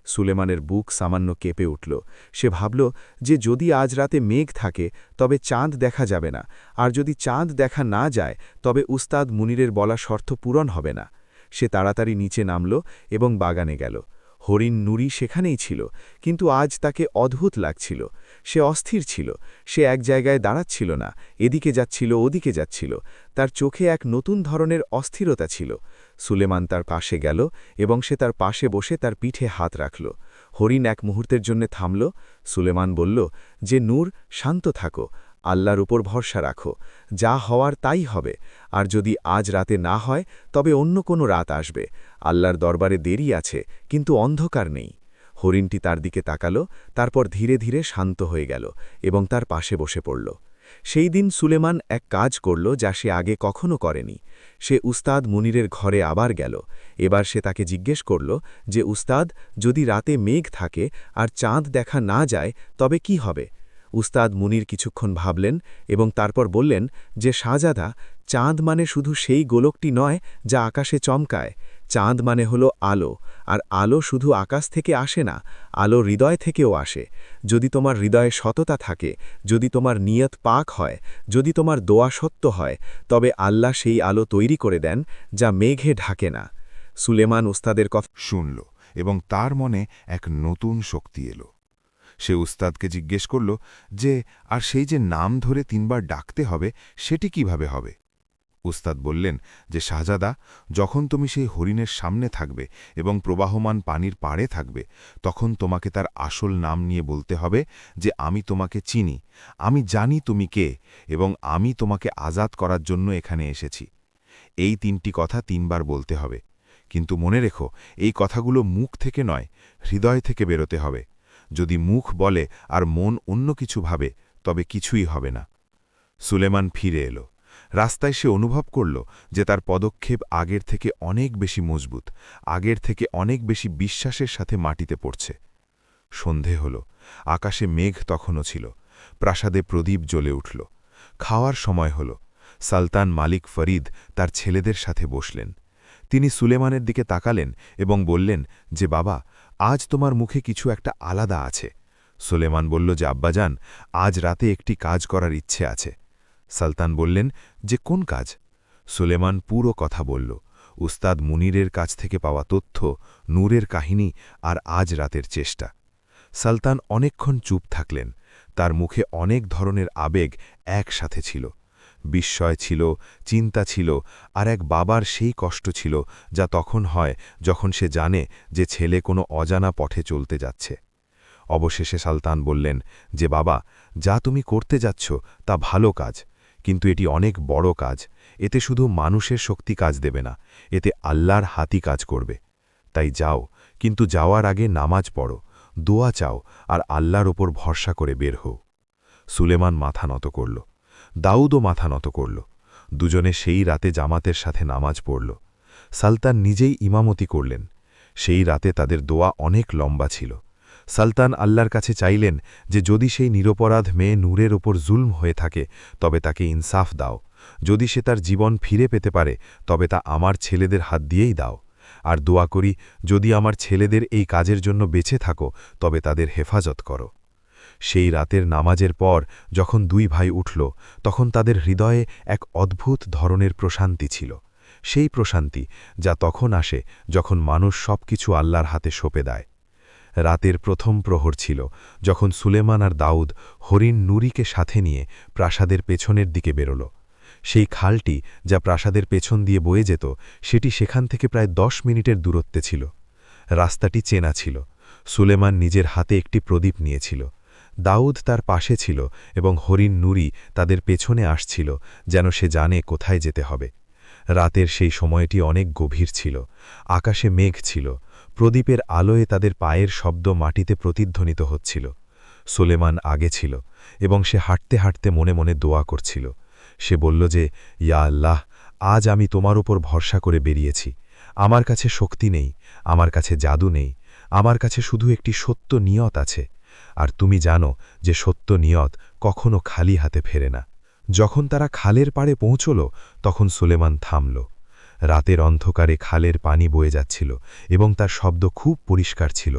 সুলেমানের বুক সামান্য কেঁপে উঠল। সে ভাবল যে যদি আজ রাতে মেঘ থাকে তবে চাঁদ দেখা যাবে না, আর যদি চাঁদ দেখা না যায় তবে উস্তাদ মুনিরের বলা শর্ত পূরণ হবে না। সে তাড়াতাড়ি নিচে নামল এবং বাগানে গেল। হরিণ নুরি সেখানেই ছিল, কিন্তু আজ তাকে অদ্ভুত লাগছিল। সে অস্থির ছিল, সে এক জায়গায় দাঁড়াচ্ছিল না, এদিকে যাচ্ছিল ওদিকে যাচ্ছিল। তার চোখে এক নতুন ধরনের অস্থিরতা ছিল। সুলেমান তার পাশে গেল এবং সে তার পাশে বসে তার পিঠে হাত রাখল। হরিণ এক মুহূর্তের জন্য থামল। সুলেমান বলল যে নূর, শান্ত থাকো, আল্লাহর উপর ভরসা রাখো, যা হওয়ার তাই হবে, আর যদি আজ রাতে না হয় তবে অন্য কোনো রাত আসবে। আল্লাহর দরবারে দেরি আছে, কিন্তু অন্ধকার নেই। হরিণটি তার দিকে তাকাল, তারপর ধীরে ধীরে শান্ত হয়ে গেল এবং তার পাশে বসে পড়ল। সেই দিন সুলেমান এক কাজ করল যা সে আগে কখনো করেনি। সে উস্তাদ মুনিরের ঘরে আবার গেল। এবার সে তাকে জিজ্ঞেস করল যে উস্তাদ, যদি রাতে মেঘ থাকে আর চাঁদ দেখা না যায় তবে কি হবে? উস্তাদ মুনির কিছুক্ষণ ভাবলেন এবং তারপর বললেন যে শাহজাদা, চাঁদ মানে শুধু সেই গোলকটি নয় যা আকাশে চমকায়। চাঁদ মানে হলো আলো, আর আলো শুধু আকাশ থেকে আসে না, আলো হৃদয় থেকেও আসে। যদি তোমার হৃদয়ে সততা থাকে, যদি তোমার নিয়ত পাক হয়, যদি তোমার দোয়া সত্য হয়, তবে আল্লাহ সেই আলো তৈরি করে দেন যা মেঘে ঢাকে না। সুলেমান উস্তাদের কথা শুনল এবং তার মনে এক নতুন শক্তি এলো। সে উস্তাদকে জিজ্ঞেস করল যে আর সেই যে নাম ধরে 3 বার ডাকতে হবে সেটি কিভাবে হবে? উস্তাদ বললেন যে শাহজাদা, যখন তুমি সেই হরিণের সামনে থাকবে এবং প্রবাহমান পানির পাড়ে থাকবে, তখন তোমাকে তার আসল নাম নিয়ে বলতে হবে যে আমি তোমাকে চিনি, আমি জানি তুমি কে, এবং আমি তোমাকে আজাদ করার জন্য এখানে এসেছি। এই 3টি কথা 3 বার বলতে হবে, কিন্তু মনে রেখো এই কথাগুলো মুখ থেকে নয়, হৃদয় থেকে বেরোতে হবে। যদি মুখ বলে আর মন অন্য কিছু ভাবে তবে কিছুই হবে না। সুলেমান ফিরে এলো। রাস্তায় সে অনুভব করল যে তার পদক্ষেপ আগের থেকে অনেক বেশি মজবুত, আগের থেকে অনেক বেশি বিশ্বাসের সাথে মাটিতে পড়ছে। সন্ধে হল, আকাশে মেঘ তখনও ছিল, প্রাসাদে প্রদীপ জ্বলে উঠল। খাওয়ার সময় হল। সুলতান মালিক ফরিদ তার ছেলেদের সাথে বসলেন। তিনি সুলেমানের দিকে তাকালেন এবং বললেন যে বাবা, আজ তোমার মুখে কিছু একটা আলাদা আছে। সুলেমান বলল যে আব্বাজান, আজ রাতে একটি কাজ করার ইচ্ছে আছে। সুলতান বললেন যে কোন কাজ? সুলেমান পুরো কথা বলল, উস্তাদ মুনিরের কাছ থেকে পাওয়া তথ্য, নূরের কাহিনী আর আজ রাতের চেষ্টা। সুলতান অনেকক্ষণ চুপ থাকলেন। তার মুখে অনেক ধরনের আবেগ একসাথে ছিল। বিস্ময় ছিল, চিন্তা ছিল, আর এক বাবার সেই কষ্ট ছিল যা তখন হয় যখন সে জানে যে ছেলে কোনো অজানা পথে চলতে যাচ্ছে। অবশেষে সুলতান বললেন যে বাবা, যা তুমি করতে যাচ্ছ তা ভালো কাজ, কিন্তু এটি অনেক বড় কাজ। এতে শুধু মানুষের শক্তি কাজ দেবে না, এতে আল্লাহর হাতি কাজ করবে। তাই যাও, কিন্তু যাওয়ার আগে নামাজ পড়ো, দোয়া চাও, আর আল্লাহর ওপর ভরসা করে বের হও। সুলেমান মাথা নত করল, দাউদও মাথা নত করল। দুজনে সেই রাতে জামাতের সাথে নামাজ পড়ল। সুলতান নিজেই ইমামতি করলেন। সেই রাতে তাদের দোয়া অনেক লম্বা ছিল। সুলতান আল্লাহর কাছে চাইলেন যে যদি সেই নিরপরাধ মেয়ে নূরের ওপর জুলম হয়ে থাকে তবে তাকে ইনসাফ দাও, যদি সে তার জীবন ফিরে পেতে পারে তবে তা আমার ছেলেদের হাত দিয়েই দাও, আর দোয়া করি যদি আমার ছেলেদের এই কাজের জন্য বেঁচে থাকো তবে তাদের হেফাজত করো। সেই রাতের নামাজের পর যখন 2 ভাই উঠল, তখন তাদের হৃদয়ে এক অদ্ভুত ধরনের প্রশান্তি ছিল। সেই প্রশান্তি যা তখন আসে যখন মানুষ সবকিছু আল্লাহর হাতে সঁপে দেয়। রাতের প্রথম প্রহর ছিল যখন সুলেমান আর দাউদ হরিণ নুরিকে সাথে নিয়ে প্রাসাদের পেছনের দিকে বেরোল। সেই খালটি যা প্রাসাদের পেছন দিয়ে বয়ে যেত সেটি সেখান থেকে প্রায় 10 মিনিটের দূরত্বে ছিল। রাস্তাটি চেনা ছিল। সুলেমান নিজের হাতে একটি প্রদীপ নিয়েছিল। দাউদ তার পাশে ছিল এবং হরিণ নুরি তাদের পেছনে আসছিল, যেন সে জানে কোথায় যেতে হবে। রাতের সেই সময়টি অনেক গভীর ছিল। আকাশে মেঘ ছিল। প্রদীপের আলোয় তাদের পায়ের শব্দ মাটিতে প্রতিধ্বনিত হচ্ছিল। সুলেমান আগে ছিল এবং সে হাঁটতে হাঁটতে মনে মনে দোয়া করছিল। সে বলল যে, ইয়া আল্লাহ, আজ আমি তোমার উপর ভরসা করে বেরিয়েছি। আমার কাছে শক্তি নেই, আমার কাছে জাদু নেই, আমার কাছে শুধু একটি সত্য নিয়ত আছে। আর তুমি জানো যে সত্য নিয়ত কখনো খালি হাতে ফেরে না। যখন তারা খালের পাড়ে পৌঁছল তখন সুলেমান থামল। রাতের অন্ধকারে খালের পানি বয়ে যাচ্ছিল এবং তার শব্দ খুব পরিষ্কার ছিল।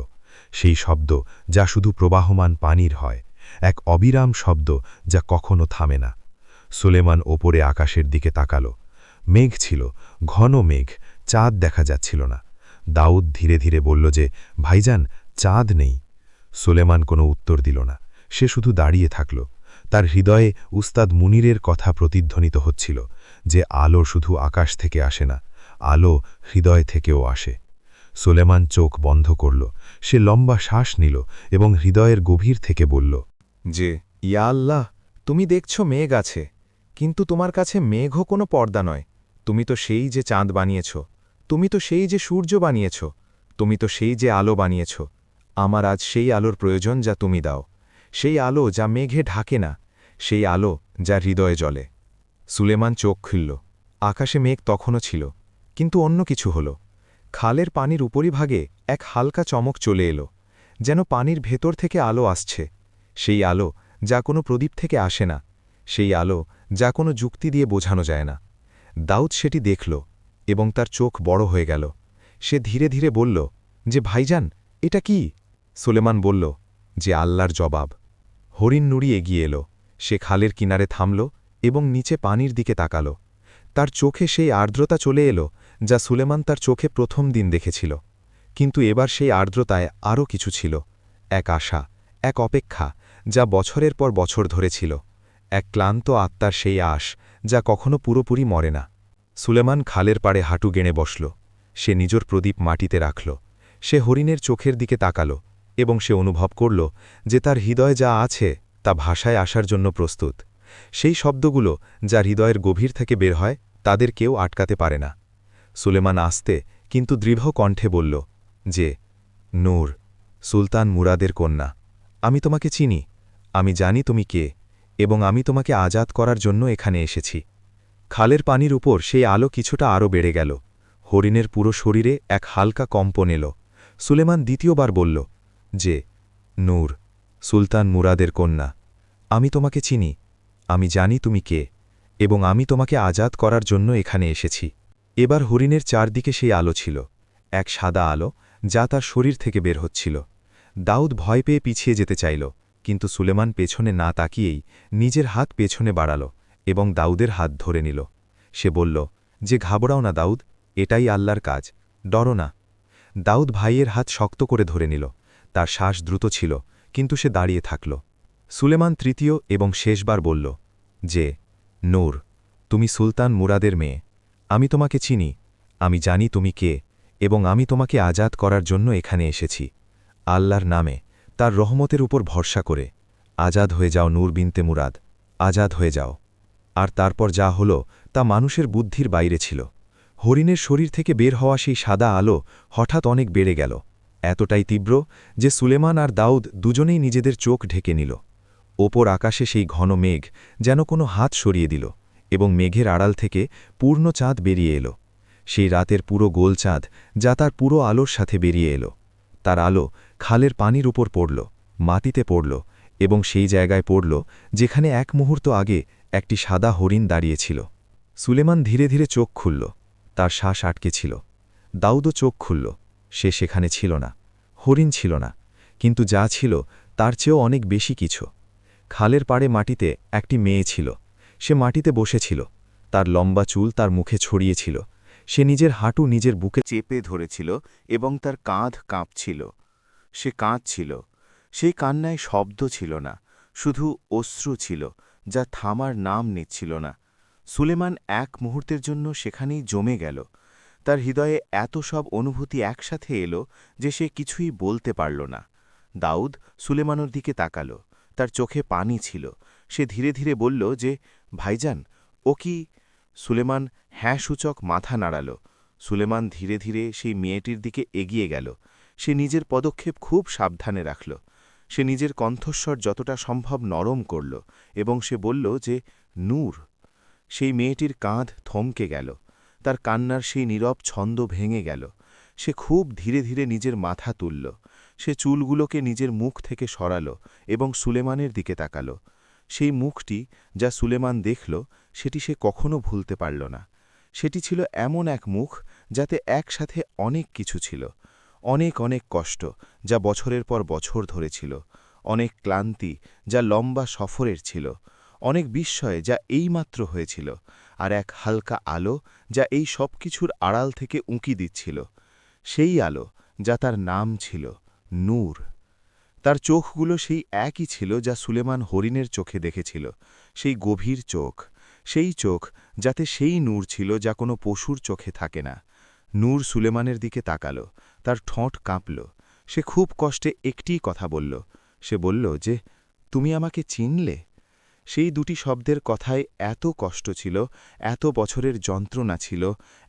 সেই শব্দ যা শুধু প্রবাহমান পানির হয়, এক অবিরাম শব্দ যা কখনো থামে না। সুলেমান ওপরে আকাশের দিকে তাকাল। মেঘ ছিল, ঘন মেঘ, চাঁদ দেখা যাচ্ছিল না। দাউদ ধীরে ধীরে বলল যে, ভাইজান, চাঁদ নেই। সুলেমান কোনো উত্তর দিল না। সে শুধু দাঁড়িয়ে থাকল। তার হৃদয়ে উস্তাদ মুনিরের কথা প্রতিধ্বনিত হচ্ছিল যে আলো শুধু আকাশ থেকে আসে না, আলো হৃদয় থেকেও আসে। সুলেমান চোখ বন্ধ করল। সে লম্বা শ্বাস নিল এবং হৃদয়ের গভীর থেকে বলল যে, ইয়া আল্লাহ, তুমি দেখছ মেঘ আছে, কিন্তু তোমার কাছে মেঘও কোনো পর্দা নয়। তুমি তো সেই যে চাঁদ বানিয়েছ, তুমি তো সেই যে সূর্য বানিয়েছ, তুমি তো সেই যে আলো বানিয়েছ। আমার আজ সেই আলোর প্রয়োজন যা তুমি দাও, সেই আলো যা মেঘে ঢাকে না, সেই আলো যা হৃদয়ে জ্বলে। সুলেমান চোখ খুলল। আকাশে মেঘ তখনও ছিল, কিন্তু অন্য কিছু হল। খালের পানির উপরিভাগে এক হালকা চমক চলে এলো, যেন পানির ভেতর থেকে আলো আসছে। সেই আলো যা কোনো প্রদীপ থেকে আসে না, সেই আলো যা কোনো যুক্তি দিয়ে বোঝানো যায় না। দাউদ সেটি দেখল এবং তার চোখ বড় হয়ে গেল। সে ধীরে ধীরে বলল যে, ভাইজান, এটা কি? সুলেমান বলল যে, আল্লাহর জবাব। হরিণ নুরি এগিয়ে এলো। সে খালের কিনারে থামল এবং নিচে পানির দিকে তাকাল। তার চোখে সেই আর্দ্রতা চলে এলো যা সুলেমান তার চোখে প্রথম দিন দেখেছিল। কিন্তু এবার সেই আর্দ্রতায় আরও কিছু ছিল, এক আশা, এক অপেক্ষা যা বছরের পর বছর ধরে ছিল, এক ক্লান্ত আত্মার সেই আশ যা কখনো পুরোপুরি মরে না। সুলেমান খালের পাড়ে হাঁটু গেড়ে বসল। সে নিজের প্রদীপ মাটিতে রাখল। সে হরিণের চোখের দিকে তাকাল এবং সে অনুভব করল যে তার হৃদয় যা আছে তা ভাষায় আসার জন্য প্রস্তুত। সেই শব্দগুলো যা হৃদয়ের গভীর থেকে বের হয়, তাদের কেউ আটকাতে পারে না। সুলেমান আস্তে কিন্তু দৃঢ় কণ্ঠে বলল যে, নূর, সুলতান মুরাদের কন্যা, আমি তোমাকে চিনি, আমি জানি তুমি কে, এবং আমি তোমাকে আজাদ করার জন্য এখানে এসেছি। খালের পানির উপর সেই আলো কিছুটা আরও বেড়ে গেল। হরিণের পুরো শরীরে এক হালকা কম্পন এল। সুলেমান দ্বিতীয়বার বলল যে, নূর, সুলতান মুরাদের কন্যা, আমি তোমাকে চিনি, আমি জানি তুমি কে, এবং আমি তোমাকে আজাদ করার জন্য এখানে এসেছি। এবার হরিণের চারদিকে সেই আলো ছিল, এক সাদা আলো যা তার শরীর থেকে বের হচ্ছিল। দাউদ ভয় পেয়ে পিছিয়ে যেতে চাইল, কিন্তু সুলেমান পেছনে না তাকিয়েই নিজের হাত পেছনে বাড়াল এবং দাউদের হাত ধরে নিল। সে বলল যে, ঘাবড়াও না দাউদ, এটাই আল্লাহর কাজ, ডরো না। দাউদ ভাইয়ের হাত শক্ত করে ধরে নিল। তার শ্বাস দ্রুত ছিল, কিন্তু সে দাঁড়িয়ে থাকল। সুলেমান তৃতীয় এবং শেষবার বলল যে, নূর, তুমি সুলতান মুরাদের মেয়ে, আমি তোমাকে চিনি, আমি জানি তুমি কে, এবং আমি তোমাকে আজাদ করার জন্য এখানে এসেছি। আল্লাহর নামে, তার রহমতের উপর ভরসা করে আজাদ হয়ে যাও নূর বিনতে মুরাদ, আজাদ হয়ে যাও। আর তারপর যা হল তা মানুষের বুদ্ধির বাইরে ছিল। হরিণের শরীর থেকে বের হওয়া সেই সাদা আলো হঠাৎ অনেক বেড়ে গেল, এতটাই তীব্র যে সুলেমান আর দাউদ দুজনেই নিজেদের চোখ ঢেকে নিল। ওপর আকাশে সেই ঘন মেঘ যেন কোনো হাত সরিয়ে দিল, এবং মেঘের আড়াল থেকে পূর্ণ চাঁদ বেরিয়ে এলো। সেই রাতের পুরো গোল চাঁদ যা তার পুরো আলোর সাথে বেরিয়ে এলো। তার আলো খালের পানির উপর পড়ল, মাটিতে পড়ল, এবং সেই জায়গায় পড়ল যেখানে এক মুহূর্ত আগে একটি সাদা হরিণ দাঁড়িয়েছিল। সুলেমান ধীরে ধীরে চোখ খুলল। তার শ্বাস আটকে ছিল। দাউদও চোখ খুলল। সে সেখানে ছিল না, হরিণ ছিল না, কিন্তু যা ছিল তার চেয়েও অনেক বেশি কিছু। খালের পাড়ে মাটিতে একটি মেয়ে ছিল। সে মাটিতে বসেছিল। তার লম্বা চুল তার মুখে ছড়িয়েছিল। সে নিজের হাঁটু নিজের বুকে চেপে ধরেছিল এবং তার কাঁধ কাঁপছিল। সে কাঁদছিল। সেই কান্নায় শব্দ ছিল না, শুধু অশ্রু ছিল, যা থামার নাম নিচ্ছিল না। সুলেমান এক মুহূর্তের জন্য সেখানেই জমে গেল। তার হৃদয়ে এত সব অনুভূতি একসাথে এলো যে সে কিছুই বলতে পারল না। দাউদ সুলেমানের দিকে তাকাল। তার চোখে পানি ছিল। সে ধীরে ধীরে বলল যে, ভাইজান, ও কি? সুলেমান হ্যাঁ সূচক মাথা নাড়াল। সুলেমান ধীরে ধীরে সেই মেয়েটির দিকে এগিয়ে গেল। সে নিজের পদক্ষেপ খুব সাবধানে রাখল। সে নিজের কণ্ঠস্বর যতটা সম্ভব নরম করল এবং সে বলল যে, নূর। সেই মেয়েটির কাঁধ থমকে গেল। তার কান্নার সেই নীরব ছন্দ ভেঙে গেল। সে খুব ধীরে ধীরে নিজের মাথা তুলল। সে চুলগুলোকে নিজের মুখ থেকে সরাল এবং সুলেমানের দিকে তাকাল। সেই মুখটি যা সুলেমান দেখল, সেটি সে কখনো ভুলতে পারল না। সেটি ছিল এমন এক মুখ যাতে একসাথে অনেক কিছু ছিল। অনেক অনেক কষ্ট, যা বছরের পর বছর ধরে ছিল। অনেক ক্লান্তি, যা লম্বা সফরের ছিল। অনেক বিস্ময়, যা এইমাত্র হয়েছিল। আর এক হালকা আলো, যা এই সব কিছুর আড়াল থেকে উঁকি দিচ্ছিল। সেই আলো, যা তার নাম ছিল নূর। তার চোখগুলো সেই একই ছিল যা সুলেমান হরিণের চোখে দেখেছিল। সেই গভীর চোখ, সেই চোখ যাতে সেই নূর ছিল যা কোনো পশুর চোখে থাকে না। নূর সুলেমানের দিকে তাকাল। তার ঠোঁট কাঁপল। সে খুব কষ্টে একটিই কথা বলল। সে বলল যে, তুমি আমাকে চিনলে? সেই দুটি শব্দের কথায় এত কষ্ট ছিল, এত বছরের যন্ত্রণা ছিল,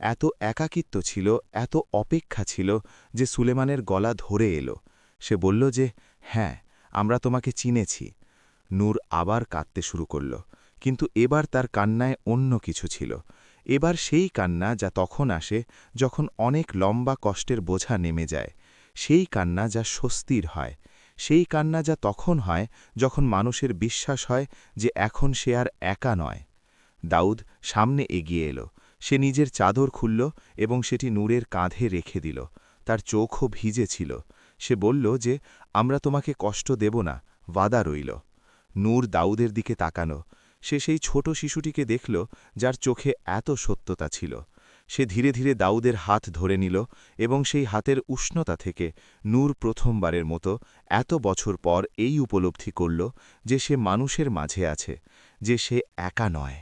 এত একাকিত্ব ছিল, এত অপেক্ষা ছিল যে সুলেমানের গলা ধরে এলো। সে বলল যে, হ্যাঁ, আমরা তোমাকে চিনেছি। নূর আবার কাঁদতে শুরু করল, কিন্তু এবার তার কান্নায় অন্য কিছু ছিল। এবার সেই কান্না যা তখন আসে যখন অনেক লম্বা কষ্টের বোঝা নেমে যায়। সেই কান্না যা স্বস্তির হয়। সেই কান্না যা তখন হয় যখন মানুষের বিশ্বাস হয় যে এখন সে আর একা নয়। দাউদ সামনে এগিয়ে এলো। সে নিজের চাদর খুলল এবং সেটি নূরের কাঁধে রেখে দিল। তার চোখও ভিজে ছিল। সে বলল যে, আমরা তোমাকে কষ্ট দেব না, ওয়াদা রইল। নূর দাউদের দিকে তাকানো। সে সেই ছোট শিশুটিকে দেখল যার চোখে এত সত্যতা ছিল। সে ধীরে ধীরে দাউদের হাত ধরে নিল এবং সেই হাতের উষ্ণতা থেকে নূর প্রথমবারের মতো এত বছর পর এই উপলব্ধি করল যে সে মানুষের মাঝে আছে, যে সে একা নয়।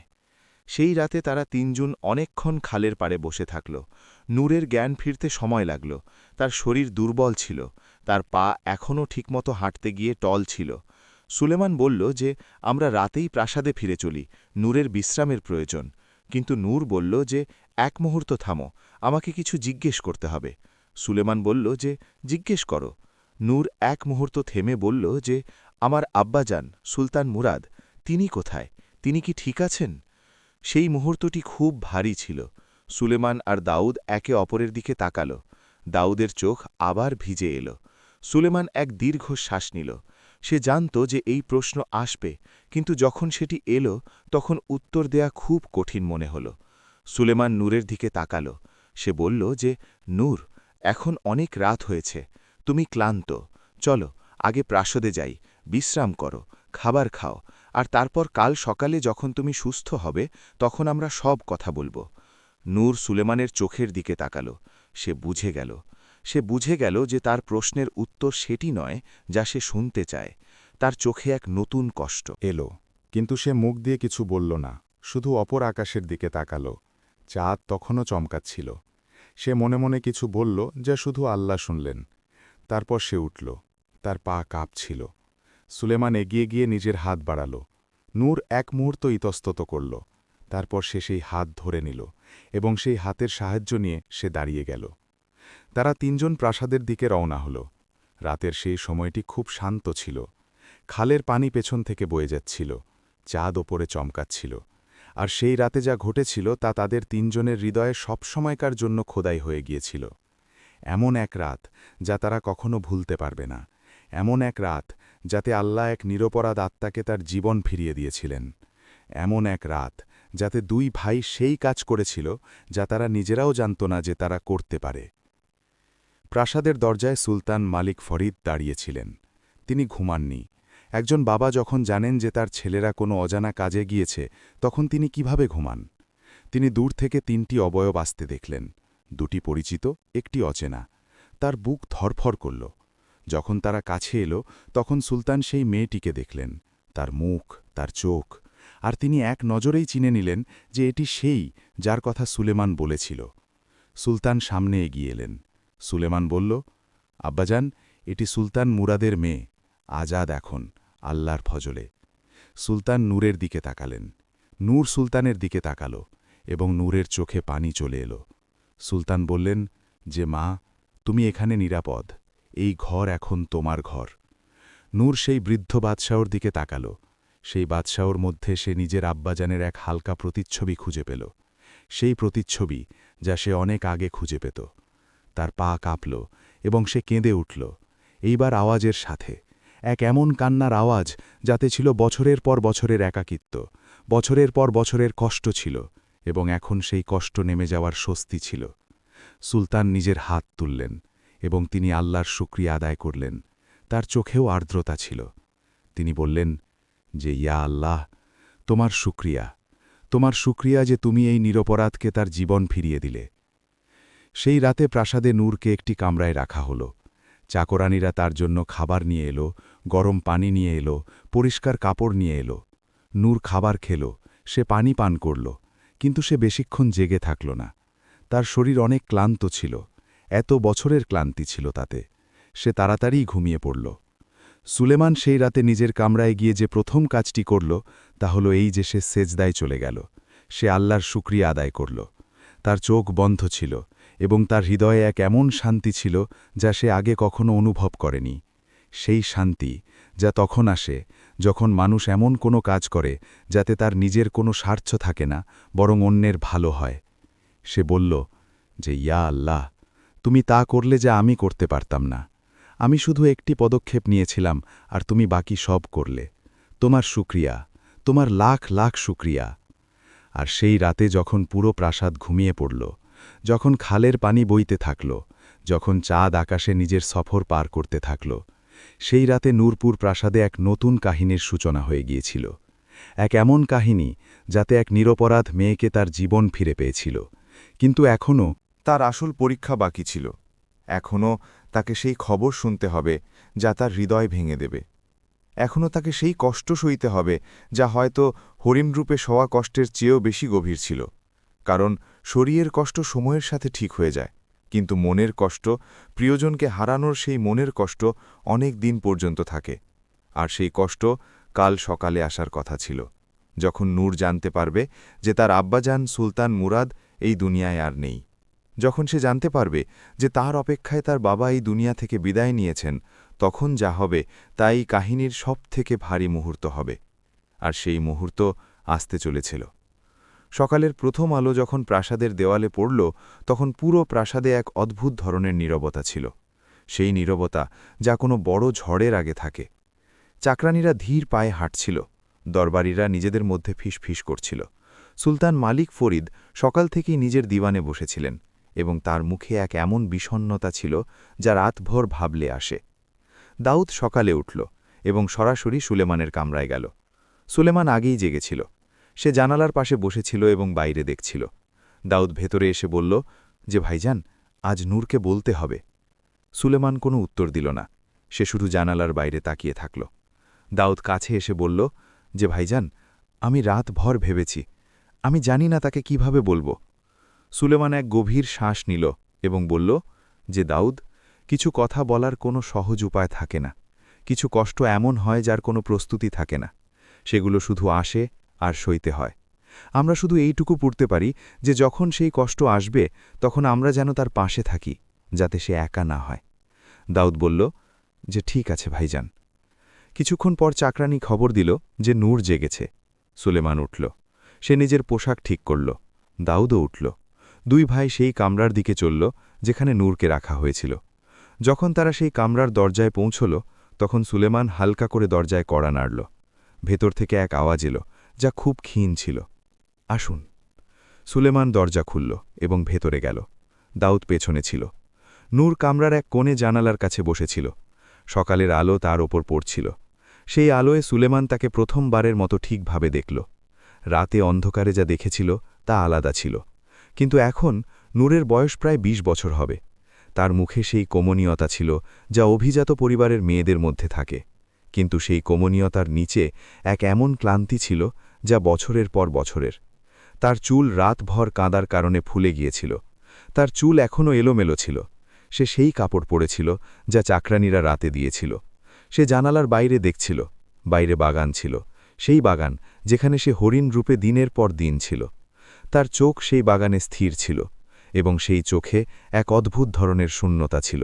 সেই রাতে তারা তিনজন অনেকক্ষণ খালের পাড়ে বসে থাকল। নূরের জ্ঞান ফিরতে সময় লাগল। তার শরীর দুর্বল ছিল। তার পা এখনও ঠিকমতো হাঁটতে গিয়ে টল ছিল। সুলেমান বলল যে, আমরা রাতেই প্রাসাদে ফিরে চলি, নূরের বিশ্রামের প্রয়োজন। কিন্তু নূর বলল যে, এক মুহূর্ত থামো, আমাকে কিছু জিজ্ঞেস করতে হবে। সুলেমান বলল যে, জিজ্ঞেস করো। নূর এক মুহূর্ত থেমে বলল যে, আমার আব্বাজান সুলতান মুরাদ, তিনি কোথায়? তিনি কি ঠিক আছেন? সেই মুহূর্তটি খুব ভারী ছিল। সুলেমান আর দাউদ একে অপরের দিকে তাকাল। দাউদের চোখ আবার ভিজে এল। সুলেমান এক দীর্ঘ শ্বাস নিল। সে জানত যে এই প্রশ্ন আসবে, কিন্তু যখন সেটি এলো তখন উত্তর দেয়া খুব কঠিন মনে হল। সুলেমান নূরের দিকে তাকাল। সে বলল যে, নূর, এখন অনেক রাত হয়েছে। তুমি ক্লান্ত। চলো, আগে প্রাসাদে যাই, বিশ্রাম করো, খাবার খাও, আর তারপর কাল সকালে যখন তুমি সুস্থ হবে তখন আমরা সব কথা বলবো। নূর সুলেমানের চোখের দিকে তাকাল। সে বুঝে গেল। সে বুঝে গেল যে তার প্রশ্নের উত্তর সেটি নয় যা সে শুনতে চায়। তার চোখে এক নতুন কষ্ট এলো, কিন্তু সে মুখ দিয়ে কিছু বলল না, শুধু অপর আকাশের দিকে তাকাল। চাঁদ তখনও চমকাচ্ছিল। সে মনে মনে কিছু বলল, যা শুধু আল্লাহ শুনলেন। তারপর সে উঠল। তার পা কাঁপছিল। সুলেমান এগিয়ে গিয়ে নিজের হাত বাড়াল। নূর এক মুহূর্ত ইতস্তত করল। তারপর সে সেই হাত ধরে নিল এবং সেই হাতের সাহায্য নিয়ে সে দাঁড়িয়ে গেল। তারা তিনজন প্রাসাদের দিকে রওনা হল। রাতের সেই সময়টি খুব শান্ত ছিল। খালের পানি পেছন থেকে বয়ে যাচ্ছিল। চাঁদ ওপরে চমকাচ্ছিল। আর সেই রাতে যা ঘটেছিল তা তাদের তিনজনের হৃদয়ে সবসময়কার জন্য খোদাই হয়ে গিয়েছিল। এমন এক রাত যা তারা কখনো ভুলতে পারবে না। এমন এক রাত যাতে আল্লাহ এক নিরপরাধ আত্মাকে তার জীবন ফিরিয়ে দিয়েছিলেন। এমন এক রাত যাতে দুই ভাই সেই কাজ করেছিল যা তারা নিজেরাও জানত না যে তারা করতে পারে। প্রাসাদের দরজায় সুলতান মালিক ফরিদ দাঁড়িয়েছিলেন। তিনি ঘুমাননি। একজন বাবা যখন জানেন যে তার ছেলেরা কোনো অজানা কাজে গিয়েছে, তখন তিনি কিভাবে ঘুমান? তিনি দূর থেকে 3টি অবয়ব আসতে দেখলেন, 2টি পরিচিত, একটি অচেনা। তার বুক ধরফর করল। যখন তারা কাছে এলো তখন সুলতান সেই মেয়েটিকে দেখলেন, তার মুখ, তার চোখ, আর তিনি এক নজরেই চিনে নিলেন যে এটি সেই যার কথা সুলেমান বলেছিল। সুলতান সামনে এগিয়ে এলেন। সুলেমান বলল, আব্বাজান, এটি সুলতান মুরাদের মেয়ে, আজাদ এখন, আল্লাহর ফজলে। সুলতান নূরের দিকে তাকালেন। নূর সুলতানের দিকে তাকালো এবং নূরের চোখে পানি চলে এলো। সুলতান বললেন যে, মা, তুমি এখানে নিরাপদ, এই ঘর এখন তোমার ঘর। নূর সেই বৃদ্ধ বাদশাহর দিকে তাকালো। সেই বাদশাহর মধ্যে সে নিজের আব্বাজানের এক হালকা প্রতিচ্ছবি খুঁজে পেল, সেই প্রতিচ্ছবি যা সে অনেক আগে খুঁজে পেত। তার পা কাঁপল এবং সে কেঁদে উঠল, এইবার আওয়াজের সাথে, এক এমন কান্নার আওয়াজ যাতে ছিল বছরের পর বছরের একাকিত্ব, বছরের পর বছরের কষ্ট ছিল, এবং এখন সেই কষ্ট নেমে যাওয়ার স্বস্তি ছিল। সুলতান নিজের হাত তুললেন এবং তিনি আল্লাহর শুকরিয়া আদায় করলেন। তার চোখেও আর্দ্রতা ছিল। তিনি বললেন যে, ইয়া আল্লাহ, তোমার শুকরিয়া যে তুমি এই নিরপরাধকে তার জীবন ফিরিয়ে দিলে। সেই রাতে প্রাসাদে নূরকে একটি কামরায় রাখা হল। চাকরানীরা তার জন্য খাবার নিয়ে এলো, গরম পানি নিয়ে এলো, পরিষ্কার কাপড় নিয়ে এলো। নূর খাবার খেল, সে পানি পান করল, কিন্তু সে বেশিক্ষণ জেগে থাকল না। তার শরীর অনেক ক্লান্ত ছিল, এত বছরের ক্লান্তি ছিল তাতে। সে তাড়াতাড়ি ঘুমিয়ে পড়ল। সুলেমান সেই রাতে নিজের কামরায় গিয়ে যে প্রথম কাজটি করল তা হল এই যে সে সেজদায় চলে গেল। সে আল্লাহর শুকরিয়া আদায় করল। তার চোখ বন্ধ ছিল এবং তার হৃদয়ে এক এমন শান্তি ছিল যা সে আগে কখনো অনুভব করেনি। সেই শান্তি যা তখন আসে যখন মানুষ এমন কোনো কাজ করে যাতে তার নিজের কোনো স্বার্থ থাকে না, বরং অন্যের ভালো হয়। সে বলল যে, ইয়া আল্লাহ, তুমি তা করলে যা আমি করতে পারতাম না। আমি শুধু একটি পদক্ষেপ নিয়েছিলাম আর তুমি বাকি সব করলে। তোমার শুকরিয়া, তোমার লাখ লাখ শুকরিয়া। আর সেই রাতে যখন পুরো প্রাসাদ ঘুমিয়ে পড়ল, যখন খালের পানি বইতে থাকল, যখন চাঁদ আকাশে নিজের সফর পার করতে থাকল, সেই রাতে নূরপুর প্রাসাদে এক নতুন কাহিনীর সূচনা হয়ে গিয়েছিল। এক এমন কাহিনী যাতে এক নিরপরাধ মেয়েকে তার জীবন ফিরে পেয়েছিল। কিন্তু এখনও তার আসল পরীক্ষা বাকি ছিল। এখনও তাকে সেই খবর শুনতে হবে যা তার হৃদয় ভেঙে দেবে। এখনও তাকে সেই কষ্ট সইতে হবে যা হয়তো হরিণরূপে সওয়া কষ্টের চেয়েও বেশি গভীর ছিল। কারণ শরীরের কষ্ট সময়ের সাথে ঠিক হয়ে যায়, কিন্তু মনের কষ্ট, প্রিয়জনকে হারানোর সেই মনের কষ্ট অনেক দিন পর্যন্ত থাকে। আর সেই কষ্ট কাল সকালে আসার কথা ছিল, যখন নূর জানতে পারবে যে তার আব্বাজান সুলতান মুরাদ এই দুনিয়ায় আর নেই। যখন সে জানতে পারবে যে তার অপেক্ষায় তার বাবা এই দুনিয়া থেকে বিদায় নিয়েছেন, তখন যা হবে তা এই কাহিনীর সবথেকে ভারী মুহূর্ত হবে। আর সেই মুহূর্ত আসতে চলেছিল। সকালের প্রথম আলো যখন প্রাসাদের দেওয়ালে পড়ল, তখন পুরো প্রাসাদে এক অদ্ভুত ধরনের নীরবতা ছিল। সেই নীরবতা যা কোনো বড় ঝড়ের আগে থাকে। চাকরানীরা ধীর পায়ে হাঁটছিল, দরবারীরা নিজেদের মধ্যে ফিসফিস করছিল। সুলতান মালিক ফরিদ সকাল থেকেই নিজের দিওয়ানে বসেছিলেন এবং তার মুখে এক এমন বিষণ্ণতা ছিল যা রাতভর ভাবলে আসে। দাউদ সকালে উঠল এবং সরাসরি সুলেমানের কামরায় গেল। সুলেমান আগেই জেগেছিল। সে জানালার পাশে বসেছিল এবং বাইরে দেখছিল। দাউদ ভেতরে এসে বলল যে, ভাইজান, আজ নূরকে বলতে হবে। সুলেমান কোনো উত্তর দিল না। সে শুধু জানালার বাইরে তাকিয়ে থাকল। দাউদ কাছে এসে বলল যে, ভাইজান, আমি রাতভর ভেবেছি। আমি জানি না তাকে কিভাবে বলবো। সুলেমান এক গভীর শ্বাস নিল এবং বলল যে, দাউদ, কিছু কথা বলার কোনো সহজ উপায় থাকে না। কিছু কষ্ট এমন হয় যার কোনো প্রস্তুতি থাকে না। সেগুলো শুধু আসে আর সইতে হয়। আমরা শুধু এইটুকু পড়তে পারি যে যখন সেই কষ্ট আসবে তখন আমরা যেন তার পাশে থাকি, যাতে সে একা না হয়। দাউদ বলল যে, ঠিক আছে ভাইজান। কিছুক্ষণ পর চাকরানী খবর দিল যে নূর জেগেছে। সুলেমান উঠল। সে নিজের পোশাক ঠিক করল। দাউদও উঠল। দুই ভাই সেই কামরার দিকে চলল যেখানে নূরকে রাখা হয়েছিল। যখন তারা সেই কামরার দরজায় পৌঁছল, তখন সুলেমান হালকা করে দরজায় কড়া নাড়ল। ভেতর থেকে এক আওয়াজ এলো যা খুব ক্ষীণ ছিল। আসুন। সুলেমান দরজা খুলল এবং ভেতরে গেল। দাউদ পেছনে ছিল। নূর কামরার এক কোণে জানালার কাছে বসেছিল। সকালের আলো তার ওপর পড়ছিল। সেই আলোয় সুলেমান তাকে প্রথমবারের মতো ঠিকভাবে দেখল। রাতে অন্ধকারে যা দেখেছিল তা আলাদা ছিল। কিন্তু এখন নূরের বয়স প্রায় ২০ বছর হবে। তার মুখে সেই কোমনীয়তা ছিল যা অভিজাত পরিবারের মেয়েদের মধ্যে থাকে, কিন্তু সেই কোমনীয়তার নিচে এক এমন ক্লান্তি ছিল যা বছরের পর বছরের। তার চুল রাতভর কাঁদার কারণে ফুলে গিয়েছিল। তার চুল এখনও এলোমেলো ছিল। সে সেই কাপড় পরেছিল যা চাকরানীরা রাতে দিয়েছিল। সে জানালার বাইরে দেখছিল। বাইরে বাগান ছিল, সেই বাগান যেখানে সে হরিণ রূপে দিনের পর দিন ছিল। তার চোখ সেই বাগানে স্থির ছিল, এবং সেই চোখে এক অদ্ভুত ধরনের শূন্যতা ছিল।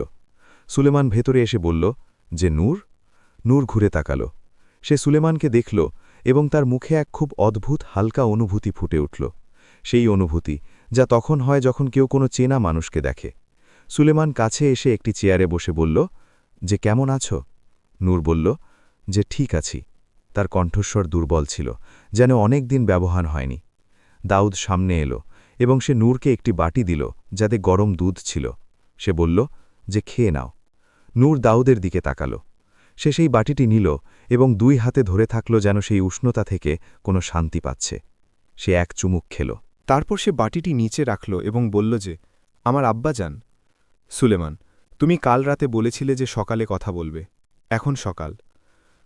সুলেমান ভেতরে এসে বলল যে নূর। নূর ঘুরে তাকাল। সে সুলেমানকে দেখল এবং তার মুখে এক খুব অদ্ভুত হালকা অনুভূতি ফুটে উঠল, সেই অনুভূতি যা তখন হয় যখন কেউ কোনো চেনা মানুষকে দেখে। সুলেমান কাছে এসে একটি চেয়ারে বসে বলল যে কেমন আছো। নূর বলল যে ঠিক আছি। তার কণ্ঠস্বর দুর্বল ছিল, যেন অনেক দিন ব্যবহার হয়নি। দাউদ সামনে এলো এবং সে নূরকে একটি বাটি দিল যাতে গরম দুধ ছিল। সে বলল যে খেয়ে নাও। নূর দাউদের দিকে তাকাল। সে সেই বাটিটি নিল এবং ২ হাতে ধরে থাকল, যেন সেই উষ্ণতা থেকে কোনো শান্তি পাচ্ছে। সে এক চুমুক খেল। তারপর সে বাটিটি নিচে রাখল এবং বলল যে আমার আব্বাজান। সুলেমান, তুমি কাল রাতে বলেছিলে যে সকালে কথা বলবে, এখন সকাল।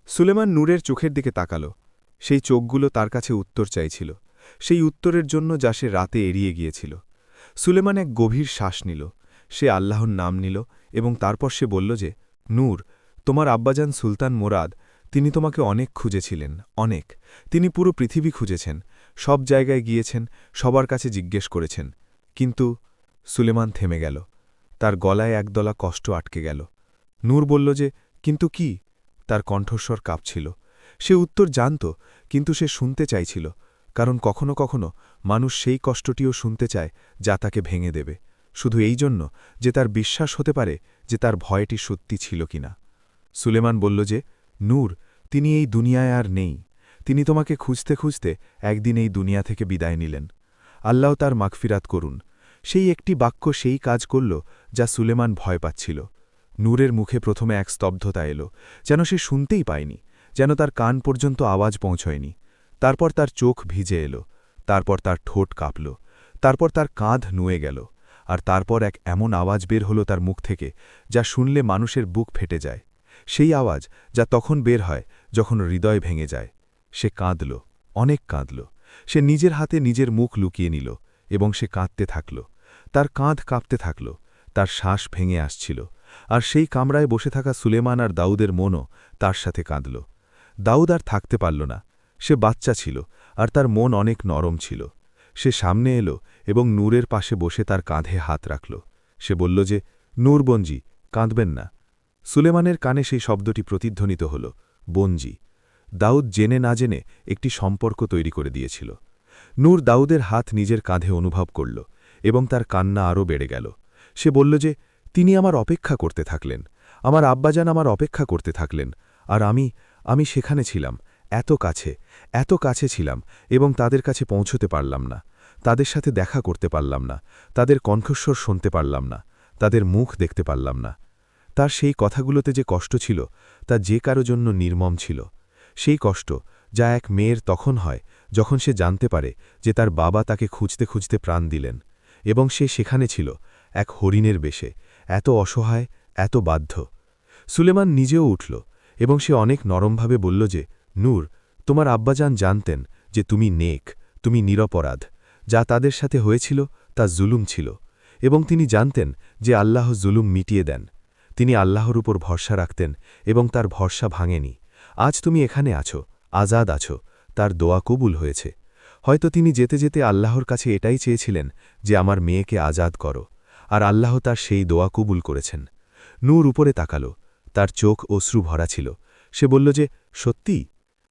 সুলেমান নূরের চোখের দিকে তাকাল। সেই চোখগুলো তার কাছে উত্তর চাইছিল, সেই উত্তরের জন্য যা সে রাতে এড়িয়ে গিয়েছিল। সুলেমান এক গভীর শ্বাস নিল। সে আল্লাহর নাম নিল এবং তারপর সে বলল যে নূর, তোমার আব্বাজান সুলতান মোরাদ, তিনি তোমাকে অনেক খুঁজেছিলেন, অনেক। তিনি পুরো পৃথিবী খুঁজেছেন, সব জায়গায় গিয়েছেন, সবার কাছে জিজ্ঞেস করেছেন। কিন্তু সুলেমান থেমে গেল। তার গলায় একদলা কষ্ট আটকে গেল। নূর বলল যে কিন্তু কি? তার কণ্ঠস্বর কাঁপছিল। সে উত্তর জানত, কিন্তু সে শুনতে চাইছিল, কারণ কখনো কখনো মানুষ সেই কষ্টটিও শুনতে চায় যা তাকে ভেঙে দেবে, শুধু এই জন্য যে তার বিশ্বাস হতে পারে যে তার ভয়টি সত্যি ছিল কিনা। সুলেমান বলল যে নূর, তিনি এই দুনিয়ায় আর নেই। তিনি তোমাকে খুঁজতে খুঁজতে একদিন এই দুনিয়া থেকে বিদায় নিলেন। আল্লাহ তার মাগফিরাত করুন। সেই একটি বাক্য সেই কাজ করল যা সুলেমান ভয় পাচ্ছিল। নূরের মুখে প্রথমে এক স্তব্ধতা এলো, যেন সে শুনতেই পায়নি, যেন তার কান পর্যন্ত আওয়াজ পৌঁছয়নি। তারপর তার চোখ ভিজে এলো, তারপর তার ঠোঁট কাঁপল, তারপর তার কাঁধ নুয়ে গেল, আর তারপর এক এমন আওয়াজ বের হলো তার মুখ থেকে যা শুনলে মানুষের বুক ফেটে যায়। সেই আওয়াজ যা তখন বের হয় যখন হৃদয় ভেঙে যায়। সে কাঁদল, অনেক কাঁদল। সে নিজের হাতে নিজের মুখ লুকিয়ে নিল এবং সে কাঁদতে থাকল। তার কাঁধ কাঁপতে থাকল, তার শ্বাস ভেঙে আসছিল, আর সেই কামরায় বসে থাকা সুলেমান আর দাউদের মনও তার সাথে কাঁদল। দাউদ আর থাকতে পারল না। সে বাচ্চা ছিল, আর তার মন অনেক নরম ছিল। সে সামনে এলো এবং নূরের পাশে বসে তার কাঁধে হাত রাখল। সে বলল যে নূর বঞ্জি, কাঁদবেন না। সুলেমানের কানে সেই শব্দটি প্রতিধ্বনিত হল, বঞ্জি। দাউদ জেনে না জেনে একটি সম্পর্ক তৈরি করে দিয়েছিল। নূর দাউদের হাত নিজের কাঁধে অনুভব করল এবং তার কান্না আরও বেড়ে গেল। সে বলল যে তিনি আমার অপেক্ষা করতে থাকলেন, আমার আব্বাজান আমার অপেক্ষা করতে থাকলেন, আর আমি সেখানে ছিলাম, এত কাছে ছিলাম, এবং তাদের কাছে পৌঁছতে পারলাম না, তাদের সাথে দেখা করতে পারলাম না, তাদের কণ্ঠস্বর শুনতে পারলাম না, তাদের মুখ দেখতে পারলাম না। তার সেই কথাগুলোতে যে কষ্ট ছিল তা যে কারো জন্য নির্মম ছিল। সেই কষ্ট যা এক মেয়ের তখন হয় যখন সে জানতে পারে যে তার বাবা তাকে খুঁজতে খুঁজতে প্রাণ দিলেন, এবং সে সেখানে ছিল এক হরিণের বেশে, এত অসহায়, এত বাধ্য। সুলেমান নিজেও উঠল এবং সে অনেক নরমভাবে বলল যে নূর, তোমার আব্বাজান জানতেন যে তুমি নেক, তুমি নিরপরাধ। যা তাদের সাথে হয়েছিল তা জুলুম ছিল, এবং তিনি জানতেন যে আল্লাহ জুলুম মিটিয়ে দেন। তিনি আল্লাহর উপর ভরসা রাখতেন এবং তার ভরসা ভাঙেনি। আজ তুমি এখানে আছো, আজাদ আছো, তার দোয়া কবুল হয়েছে। হয়তো তিনি যেতে যেতে আল্লাহর কাছে এটাই চেয়েছিলেন যে আমার মেয়েকে আজাদ করো, আর আল্লাহ তার সেই দোয়া কবুল করেছেন। নূর উপরে তাকালো, তার চোখ অশ্রু ভরা ছিল। সে বলল যে সত্যি?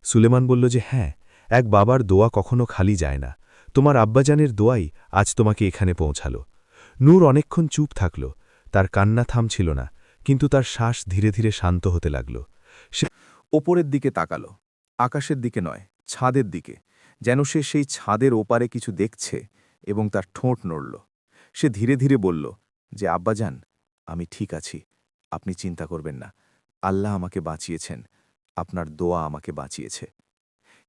সুলেমান বলল যে হ্যাঁ, এক বাবার দোয়া কখনো খালি যায় না। তোমার আব্বাজানের দোয়াই আজ তোমাকে এখানে পৌঁছালো। নূর অনেকক্ষণ চুপ থাকল। তার কান্না থামছিল না, কিন্তু তার শ্বাস ধীরে ধীরে শান্ত হতে লাগল। সে ওপরের দিকে তাকাল, আকাশের দিকে নয়, ছাদের দিকে, যেন সে সেই ছাদের ওপারে কিছু দেখছে, এবং তার ঠোঁট নড়ল। সে ধীরে ধীরে বলল যে আব্বাজান, আমি ঠিক আছি, আপনি চিন্তা করবেন না। আল্লাহ আমাকে বাঁচিয়েছেন, আপনার দোয়া আমাকে বাঁচিয়েছে।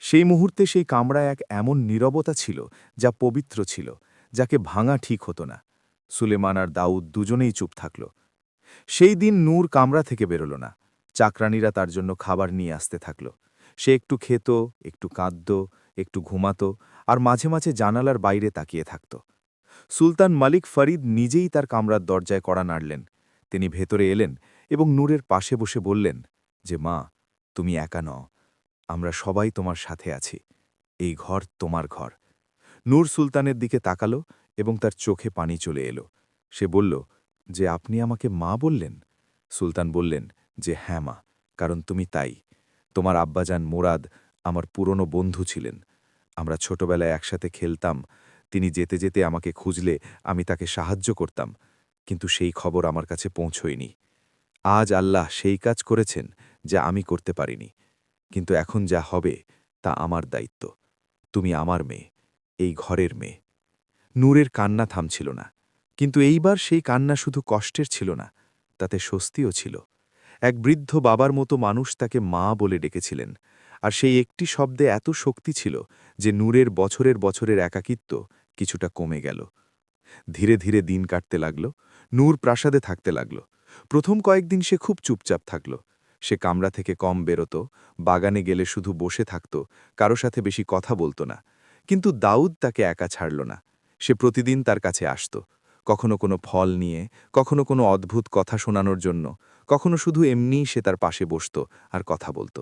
সেই মুহূর্তে সেই কামরায় এক এমন নীরবতা ছিল যা পবিত্র ছিল, যাকে ভাঙা ঠিক হতো না। সুলেমান আর দাউদ দুজনেই চুপ থাকল। সেই দিন নূর কামরা থেকে বেরোল না। চাকরানীরা তার জন্য খাবার নিয়ে আসতে থাকল। সে একটু খেত, একটু কাঁদত, একটু ঘুমাত, আর মাঝে মাঝে জানালার বাইরে তাকিয়ে থাকত। সুলতান মালিক ফরিদ নিজেই তার কামরার দরজায় কড়া নাড়লেন। তিনি ভেতরে এলেন এবং নূরের পাশে বসে বললেন যে, মা, তুমি একা নও, আমরা সবাই তোমার সাথে আছি। এই ঘর তোমার ঘর। নূর সুলতানের দিকে তাকালো এবং তার চোখে পানি চলে এলো। সে বলল যে, আপনি আমাকে মা বললেন? সুলতান বললেন যে, হ্যাঁ মা, কারণ তুমি তাই। তোমার আব্বাজান মুরাদ আমার পুরনো বন্ধু ছিলেন। আমরা ছোটবেলায় একসাথে খেলতাম। তিনি যেতে যেতে আমাকে খুঁজলে আমি তাকে সাহায্য করতাম, কিন্তু সেই খবর আমার কাছে পৌঁছয়নি। আজ আল্লাহ সেই কাজ করেছেন যা আমি করতে পারিনি, কিন্তু এখন যা হবে তা আমার দায়িত্ব। তুমি আমার মেয়ে, এই ঘরের মেয়ে। নূরের কান্না থামছিল না, কিন্তু এইবার সেই কান্না শুধু কষ্টের ছিল না, তাতে স্বস্তিও ছিল। এক বৃদ্ধ বাবার মতো মানুষ তাকে মা বলে ডেকেছিলেন, আর সেই একটি শব্দে এত শক্তি ছিল যে নূরের বছরের বছরের একাকিত্ব কিছুটা কমে গেল। ধীরে ধীরে দিন কাটতে লাগল। নূর প্রাসাদে থাকতে লাগল। প্রথম কয়েকদিন সে খুব চুপচাপ থাকল। সে কামরা থেকে কম বেরোত, বাগানে গেলে শুধু বসে থাকত, কারো সাথে বেশি কথা বলতো না। কিন্তু দাউদ তাকে একা ছাড়ল না। সে প্রতিদিন তার কাছে আসত, কখনো কোনো ফল নিয়ে, কখনো কোনো অদ্ভুত কথা শোনানোর জন্য, কখনো শুধু এমনিই সে তার পাশে বসত আর কথা বলত।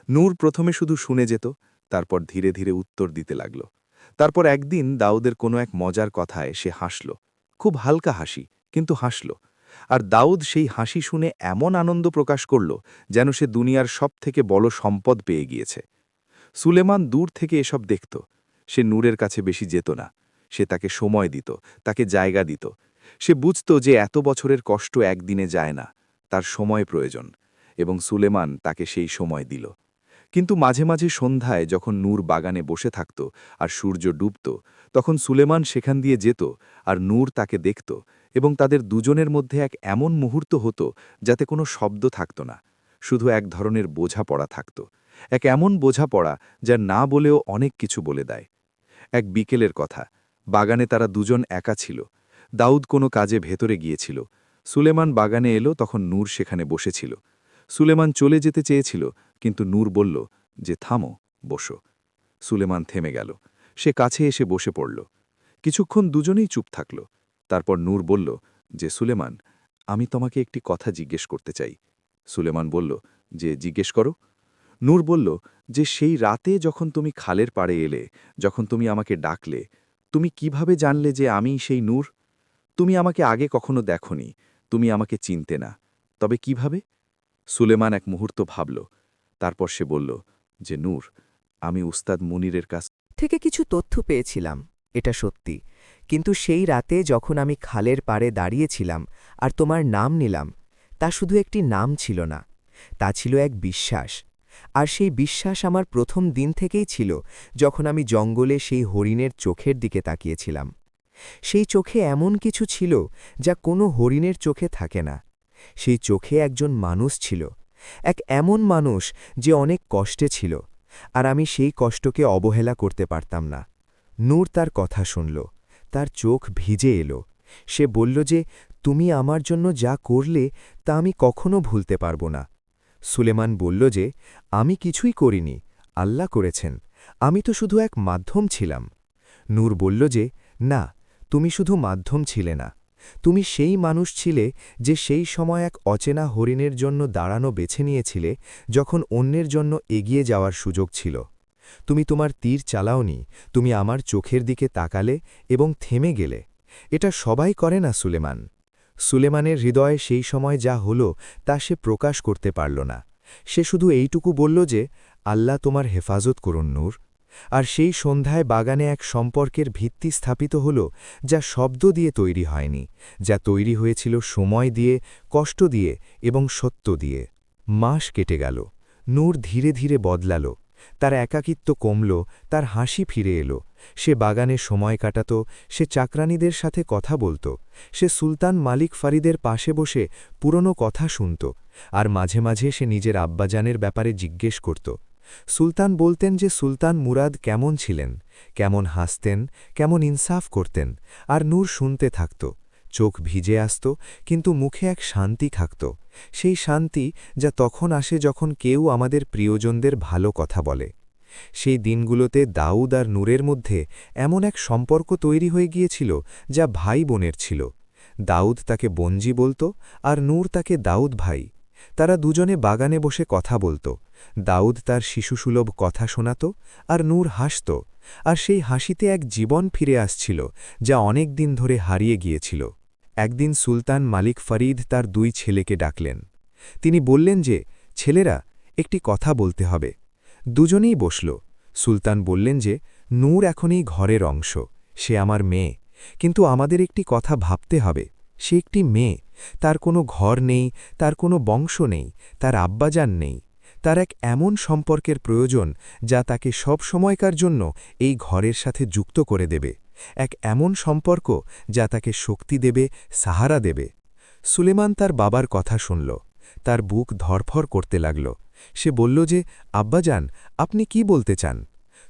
নূর প্রথমে শুধু শুনে যেত, তারপর ধীরে ধীরে উত্তর দিতে লাগল। তারপর একদিন দাউদের কোনো এক মজার কথায় সে হাসল, খুব হালকা হাসি, কিন্তু হাসল। আর দাউদ সেই হাসি শুনে এমন আনন্দ প্রকাশ করল যেন সে দুনিয়ার সবথেকে বড় সম্পদ পেয়ে গিয়েছে। সুলেমান দূর থেকে এসব দেখত। সে নূরের কাছে বেশি যেত না। সে তাকে সময় দিত, তাকে জায়গা দিত। সে বুঝত যে এত বছরের কষ্ট একদিনে যায় না, তার সময় প্রয়োজন, এবং সুলেমান তাকে সেই সময় দিল। কিন্তু মাঝে মাঝে সন্ধ্যায় যখন নূর বাগানে বসে থাকত আর সূর্য ডুবত, তখন সুলেমান সেখান দিয়ে যেত আর নূর তাকে দেখত, এবং তাদের দুজনের মধ্যে এক এমন মুহূর্ত হতো যাতে কোনো শব্দ থাকত না, শুধু এক ধরনের বোঝাপড়া থাকত। এক এমন বোঝাপড়া যা না বলেও অনেক কিছু বলে দেয়। এক বিকেলের কথা, বাগানে তারা দুজন একা ছিল। দাউদ কোনো কাজে ভেতরে গিয়েছিল। সুলেমান বাগানে এলো, তখন নূর সেখানে বসেছিল। সুলেমান চলে যেতে চেয়েছিল, কিন্তু নূর বলল যে, থামো, বসো। সুলেমান থেমে গেল। সে কাছে এসে বসে পড়ল। কিছুক্ষণ দুজনেই চুপ থাকল। তারপর নূর বলল যে, সুলেমান, আমি তোমাকে একটি কথা জিজ্ঞেস করতে চাই। সুলেমান বলল যে, জিজ্ঞেস করো। নূর বলল যে, সেই রাতে যখন তুমি খালের পাড়ে এলে, যখন তুমি আমাকে ডাকলে, তুমি কিভাবে জানলে যে আমি সেই নূর? তুমি আমাকে আগে কখনো দেখনি, তুমি আমাকে চিনতে না, তবে কিভাবে? সুলেমান এক মুহূর্ত ভাবল। তারপর সে বলল যে, নূর, আমি উস্তাদ মুনিরের কাছ থেকে কিছু তথ্য পেয়েছিলাম, এটা সত্যি। কিন্তু সেই রাতে যখন আমি খালের পাড়ে দাঁড়িয়েছিলাম আর তোমার নাম নিলাম, তা শুধু একটি নাম ছিল না, তা ছিল এক বিশ্বাস। আর সেই বিশ্বাস আমার প্রথম দিন থেকেই ছিল, যখন আমি জঙ্গলে সেই হরিণের চোখের দিকে তাকিয়েছিলাম। সেই চোখে এমন কিছু ছিল যা কোনো হরিণের চোখে থাকে না। সেই চোখে একজন মানুষ ছিল, এক এমন মানুষ যে অনেক কষ্টে ছিল, আর আমি সেই কষ্টকে অবহেলা করতে পারতাম না। নূর তার কথা শুনল, তার চোখ ভিজে এলো। সে বলল যে, তুমি আমার জন্য যা করলে তা আমি কখনো ভুলতে পারব না। সুলেমান বলল যে, আমি কিছুই করিনি, আল্লাহ করেছেন, আমি তো শুধু এক মাধ্যম ছিলাম। নূর বলল যে, না, তুমি শুধু মাধ্যম ছিলে না, তুমি সেই মানুষ ছিলে যে সেই সময় এক অচেনা হরিণের জন্য দাঁড়ানো বেছে নিয়েছিলে, যখন অন্যের জন্য এগিয়ে যাওয়ার সুযোগ ছিল। তুমি তোমার তীর চালাওনি, তুমি আমার চোখের দিকে তাকালে এবং থেমে গেলে। এটা সবাই করে না সুলেমান। সুলেমানের হৃদয়ে সেই সময় যা হলো তা সে প্রকাশ করতে পারল না। সে শুধু এইটুকু বলল যে, আল্লাহ তোমার হেফাজত করুন নূর। আর সেই সন্ধ্যায় বাগানে এক সম্পর্কের ভিত্তি স্থাপিত হল, যা শব্দ দিয়ে তৈরি হয়নি, যা তৈরি হয়েছিল সময় দিয়ে, কষ্ট দিয়ে এবং সত্য দিয়ে। মাস কেটে গেল। নূর ধীরে ধীরে বদলাল। তার একাকিত্ব কমল, তার হাসি ফিরে এলো। সে বাগানে সময় কাটাত, সে চাকরানীদের সাথে কথা বলত, সে সুলতান মালিক ফরিদের পাশে বসে পুরনো কথা শুনত, আর মাঝে মাঝে সে নিজের আব্বাজানের ব্যাপারে জিজ্ঞেস করত। সুলতান বলতেন যে সুলতান মুরাদ কেমন ছিলেন, কেমন হাসতেন, কেমন ইনসাফ করতেন, আর নূর শুনতে থাকত। চোখ ভিজে আসত, কিন্তু মুখে এক শান্তি থাকত, সেই শান্তি যা তখন আসে যখন কেউ আমাদের প্রিয়জনদের ভালো কথা বলে। সেই দিনগুলোতে দাউদ আর নূরের মধ্যে এমন এক সম্পর্ক তৈরি হয়ে গিয়েছিল যা ভাই বোনের ছিল। দাউদ তাকে বঞ্জি বলত, আর নূর তাকে দাউদ ভাই। তারা দুজনে বাগানে বসে কথা বলত। দাউদ তার শিশুসুলভ কথা শোনাত, আর নূর হাসত, আর সেই হাসিতে এক জীবন ফিরে আসছিল যা অনেক দিন ধরে হারিয়ে গিয়েছিল। একদিন সুলতান মালিক ফরিদ তার 2 ছেলেকে ডাকলেন। তিনি বললেন যে, ছেলেরা, একটি কথা বলতে হবে। দুজনেই বসল। সুলতান বললেন যে, নূর এখন এই ঘরের অংশ, সে আমার মেয়ে, কিন্তু আমাদের একটি কথা ভাবতে হবে। সে একটি মেয়ে, তার কোনো ঘর নেই, তার কোনো বংশ নেই, তার আব্বাজান নেই। তার এক এমন সম্পর্কের প্রয়োজন যা তাকে সব সময়কার জন্য এই ঘরের সাথে যুক্ত করে দেবে, এক এমন সম্পর্ক যা তাকে শক্তি দেবে, সাহারা দেবে। সুলেমান তার বাবার কথা শুনল। তার বুক ধরফর করতে লাগল। সে বলল যে, আব্বাজান, আপনি কি বলতে চান?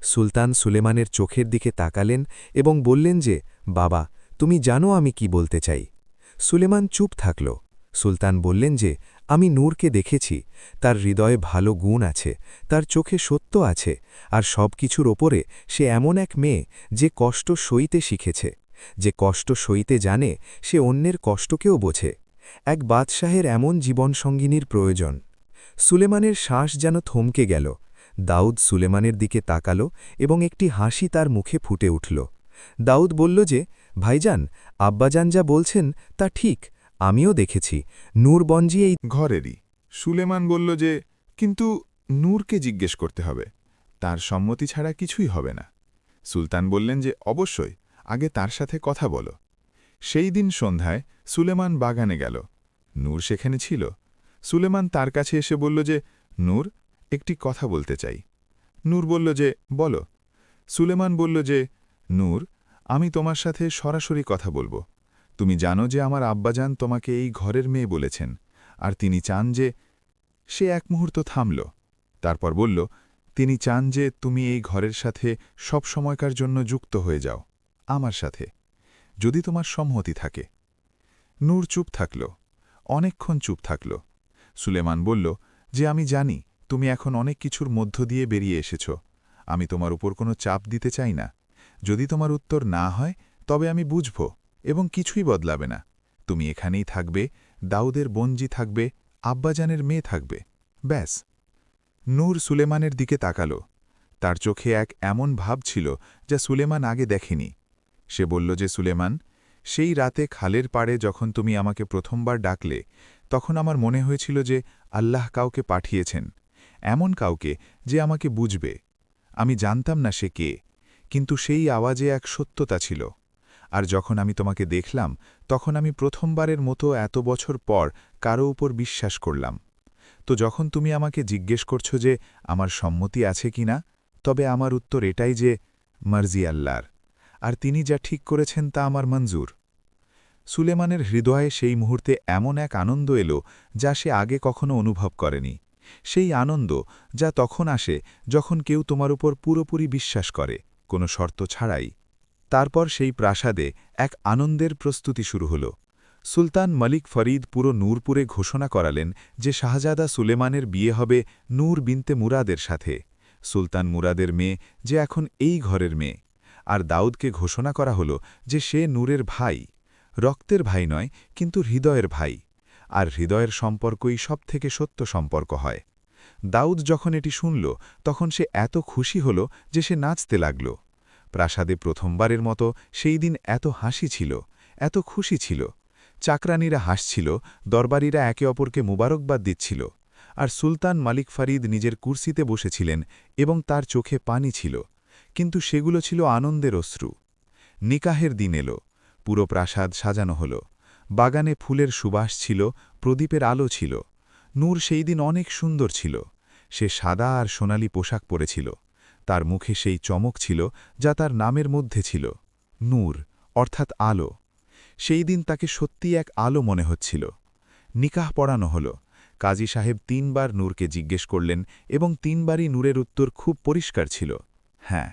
সুলতান সুলেমানের চোখের দিকে তাকালেন এবং বললেন যে, বাবা, তুমি জানো আমি কি বলতে চাই। সুলেমান চুপ থাকল। সুলতান বললেন যে, আমি নূরকে দেখেছি, তার হৃদয়ে ভালো গুণ আছে, তার চোখে সত্য আছে, আর সব কিছুর ওপরে সে এমন এক মেয়ে যে কষ্ট সইতে শিখেছে। যে কষ্ট সইতে জানে, সে অন্যের কষ্টকেও বোঝে। এক বাদশাহের এমন জীবনসঙ্গিনীর প্রয়োজন। সুলেমানের শ্বাস যেন থমকে গেল। দাউদ সুলেমানের দিকে তাকাল এবং একটি হাসি তার মুখে ফুটে উঠল। দাউদ বলল যে, ভাইজান, আব্বাজান যা বলছেন তা ঠিক, আমিও দেখেছি, নূরবঞ্জি এই ঘরেরই। সুলেমান বলল যে, কিন্তু নূরকে জিজ্ঞেস করতে হবে, তার সম্মতি ছাড়া কিছুই হবে না। সুলতান বললেন যে, অবশ্যই, আগে তার সাথে কথা বলো। সেই দিন সন্ধ্যায় সুলেমান বাগানে গেল। নূর সেখানে ছিল। সুলেমান তার কাছে এসে বলল যে, নূর, একটি কথা বলতে চাই। নূর বলল যে, বলো। সুলেমান বলল যে, নূর, আমি তোমার সাথে সরাসরি কথা বলবো। তুমি জানো যে আমার আব্বাজান তোমাকে এই ঘরের মেয়ে বলেছেন, আর তিনি চান যে। সে এক মুহূর্ত থামল, তারপর বলল, তিনি চান যে তুমি এই ঘরের সাথে সব সময়কার জন্য যুক্ত হয়ে যাও, আমার সাথে, যদি তোমার সম্মতি থাকে। নূর চুপ থাকল, অনেকক্ষণ চুপ থাকল। সুলেমান বলল যে, আমি জানি তুমি এখন অনেক কিছুর মধ্য দিয়ে বেরিয়ে এসেছ। আমি তোমার উপর কোনো চাপ দিতে চাই না। যদি তোমার উত্তর না হয়, তবে আমি বুঝব এবং কিছুই বদলাবে না। তুমি এখানেই থাকবে, দাউদের বঞ্জি থাকবে, আব্বাজানের মেয়ে থাকবে, ব্যাস। নূর সুলেমানের দিকে তাকাল। তার চোখে এক এমন ভাব ছিল যা সুলেমান আগে দেখেনি। সে বলল যে, সুলেমান, সেই রাতে খালের পাড়ে যখন তুমি আমাকে প্রথমবার ডাকলে, তখন আমার মনে হয়েছিল যে আল্লাহ কাউকে পাঠিয়েছেন, এমন কাউকে যে আমাকে বুঝবে। আমি জানতাম না সে কে, কিন্তু সেই আওয়াজে এক সত্যতা ছিল। আর যখন আমি তোমাকে দেখলাম, তখন আমি প্রথমবারের মতো এত বছর পর কারো উপর বিশ্বাস করলাম। তো যখন তুমি আমাকে জিজ্ঞেস করছো যে আমার সম্মতি আছে কিনা, তবে আমার উত্তর এটাই যে, মার্জি আল্লাহর, আর তিনি যা ঠিক করেছেন তা আমার মঞ্জুর। সুলেমানের হৃদয়ে সেই মুহূর্তে এমন এক আনন্দ এলো যা সে আগে কখনো অনুভব করেনি। সেই আনন্দ যা তখন আসে যখন কেউ তোমার উপর পুরোপুরি বিশ্বাস করে, কোনো শর্ত ছাড়াই। তারপর সেই প্রাসাদে এক আনন্দের প্রস্তুতি শুরু হল। সুলতান মালিক ফরিদ পুরো নূরপুরে ঘোষণা করালেন যে শাহজাদা সুলেমানের বিয়ে হবে নূর বিনতে মুরাদের সাথে, সুলতান মুরাদের মেয়ে, যে এখন এই ঘরের মেয়ে। আর দাউদকে ঘোষণা করা হল যে সে নূরের ভাই, রক্তের ভাই নয়, কিন্তু হৃদয়ের ভাই। আর হৃদয়ের সম্পর্কই সবথেকে সত্য সম্পর্ক হয়। দাউদ যখন এটি শুনল, তখন সে এত খুশি হল যে সে নাচতে লাগল। প্রাসাদে প্রথমবারের মতো সেই দিন এত হাসি ছিল, এত খুশি ছিল। চাকরানীরা হাসছিল, দরবারীরা একে অপরকে মুবারকবাদ দিচ্ছিল। আর সুলতান মালিক ফরিদ নিজের কুর্সিতে বসেছিলেন এবং তার চোখে পানি ছিল, কিন্তু সেগুলো ছিল আনন্দের অশ্রু। নিকাহের দিন এলো, পুরো প্রাসাদ সাজানো হল। বাগানে ফুলের সুবাস ছিল, প্রদীপের আলো ছিল। নূর সেই দিন অনেক সুন্দর ছিল। সে সাদা আর সোনালি পোশাক পরেছিল। তার মুখে সেই চমক ছিল যা তার নামের মধ্যে ছিল, নূর, অর্থাৎ আলো। সেই দিন তাকে সত্যি এক আলো মনে হচ্ছিল। নিকাহ পড়ানো হল। কাজী সাহেব ৩ বার নূরকে জিজ্ঞেস করলেন এবং ৩ বারই নূরের উত্তর খুব পরিষ্কার ছিল হ্যাঁ।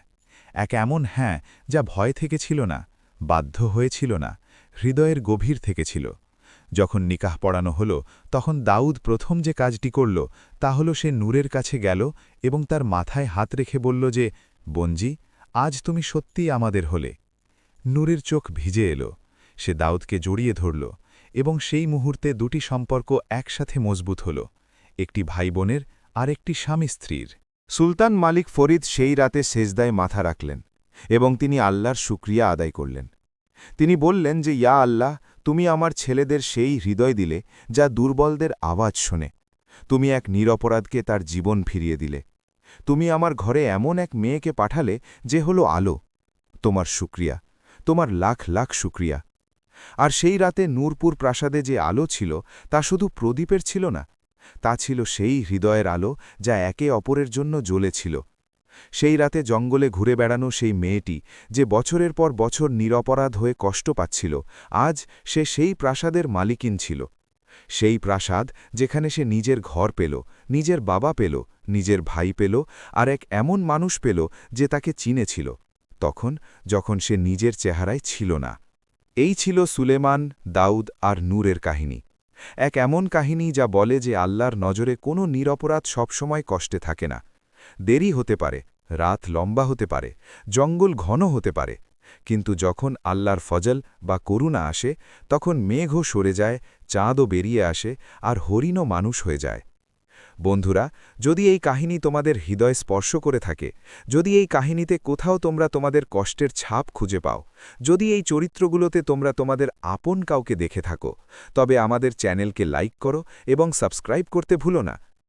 এক এমন হ্যাঁ যা ভয় থেকে ছিল না, বাধ্য হয়েছিল না, হৃদয়ের গভীর থেকে ছিল। যখন নিকাহ পড়ানো হল তখন দাউদ প্রথম যে কাজটি করল তা হল সে নূরের কাছে গেল এবং তার মাথায় হাত রেখে বলল যে, বোনজি, আজ তুমি সত্যিই আমাদের হলে। নূরের চোখ ভিজে এলো, সে দাউদকে জড়িয়ে ধরল এবং সেই মুহূর্তে দুটি সম্পর্ক একসাথে মজবুত হল, একটি ভাই বোনের আর একটি স্বামী স্ত্রীর। সুলতান মালিক ফরিদ সেই রাতে সেজদায় মাথা রাখলেন এবং তিনি আল্লাহর শুকরিয়া আদায় করলেন। তিনি বললেন যে, ইয়া আল্লাহ, তুমি আমার ছেলেদের সেই হৃদয় দিলে যা দুর্বলদের আওয়াজ শোনে। তুমি এক নিরপরাধকে তার জীবন ফিরিয়ে দিলে। তুমি আমার ঘরে এমন এক মেয়েকে পাঠালে যে হলো আলো। তোমার শুকরিয়া, তোমার লাখ লাখ শুকরিয়া। আর সেই রাতে নূরপুর প্রাসাদে যে আলো ছিল তা শুধু প্রদীপের ছিল না, তা ছিল সেই হৃদয়ের আলো যা একে অপরের জন্য জ্বলেছিল। সেই রাতে জঙ্গলে ঘুরে বেড়ানো সেই মেয়েটি যে বছরের পর বছর নিরপরাধ হয়ে কষ্ট পাচ্ছিল, আজ সে সেই প্রাসাদের মালিকিন ছিল। সেই প্রাসাদ যেখানে সে নিজের ঘর পেল, নিজের বাবা পেল, নিজের ভাই পেল, আর এক এমন মানুষ পেল যে তাকে চিনেছিল তখন যখন সে নিজের চেহারায় ছিল না। এই ছিল সুলেমান, দাউদ আর নূরের কাহিনী। এক এমন কাহিনী যা বলে যে আল্লাহর নজরে কোনো নিরপরাধ সবসময় কষ্টে থাকে না। দেরি হতে পারে, রাত লম্বা হতে পারে, জঙ্গল ঘন হতে পারে, কিন্তু যখন আল্লাহর ফজল বা করুণা আসে তখন মেঘও সরে যায়, চাঁদও বেরিয়ে আসে, আর হরিণও মানুষ হয়ে যায়। বন্ধুরা, যদি এই কাহিনী তোমাদের হৃদয় স্পর্শ করে থাকে, যদি এই কাহিনীতে কোথাও তোমরা তোমাদের কষ্টের ছাপ খুঁজে পাও, যদি এই চরিত্রগুলোতে তোমরা তোমাদের আপন কাউকে দেখে থাকো, তবে আমাদের চ্যানেলকে লাইক করো এবং সাবস্ক্রাইব করতে ভুলো না।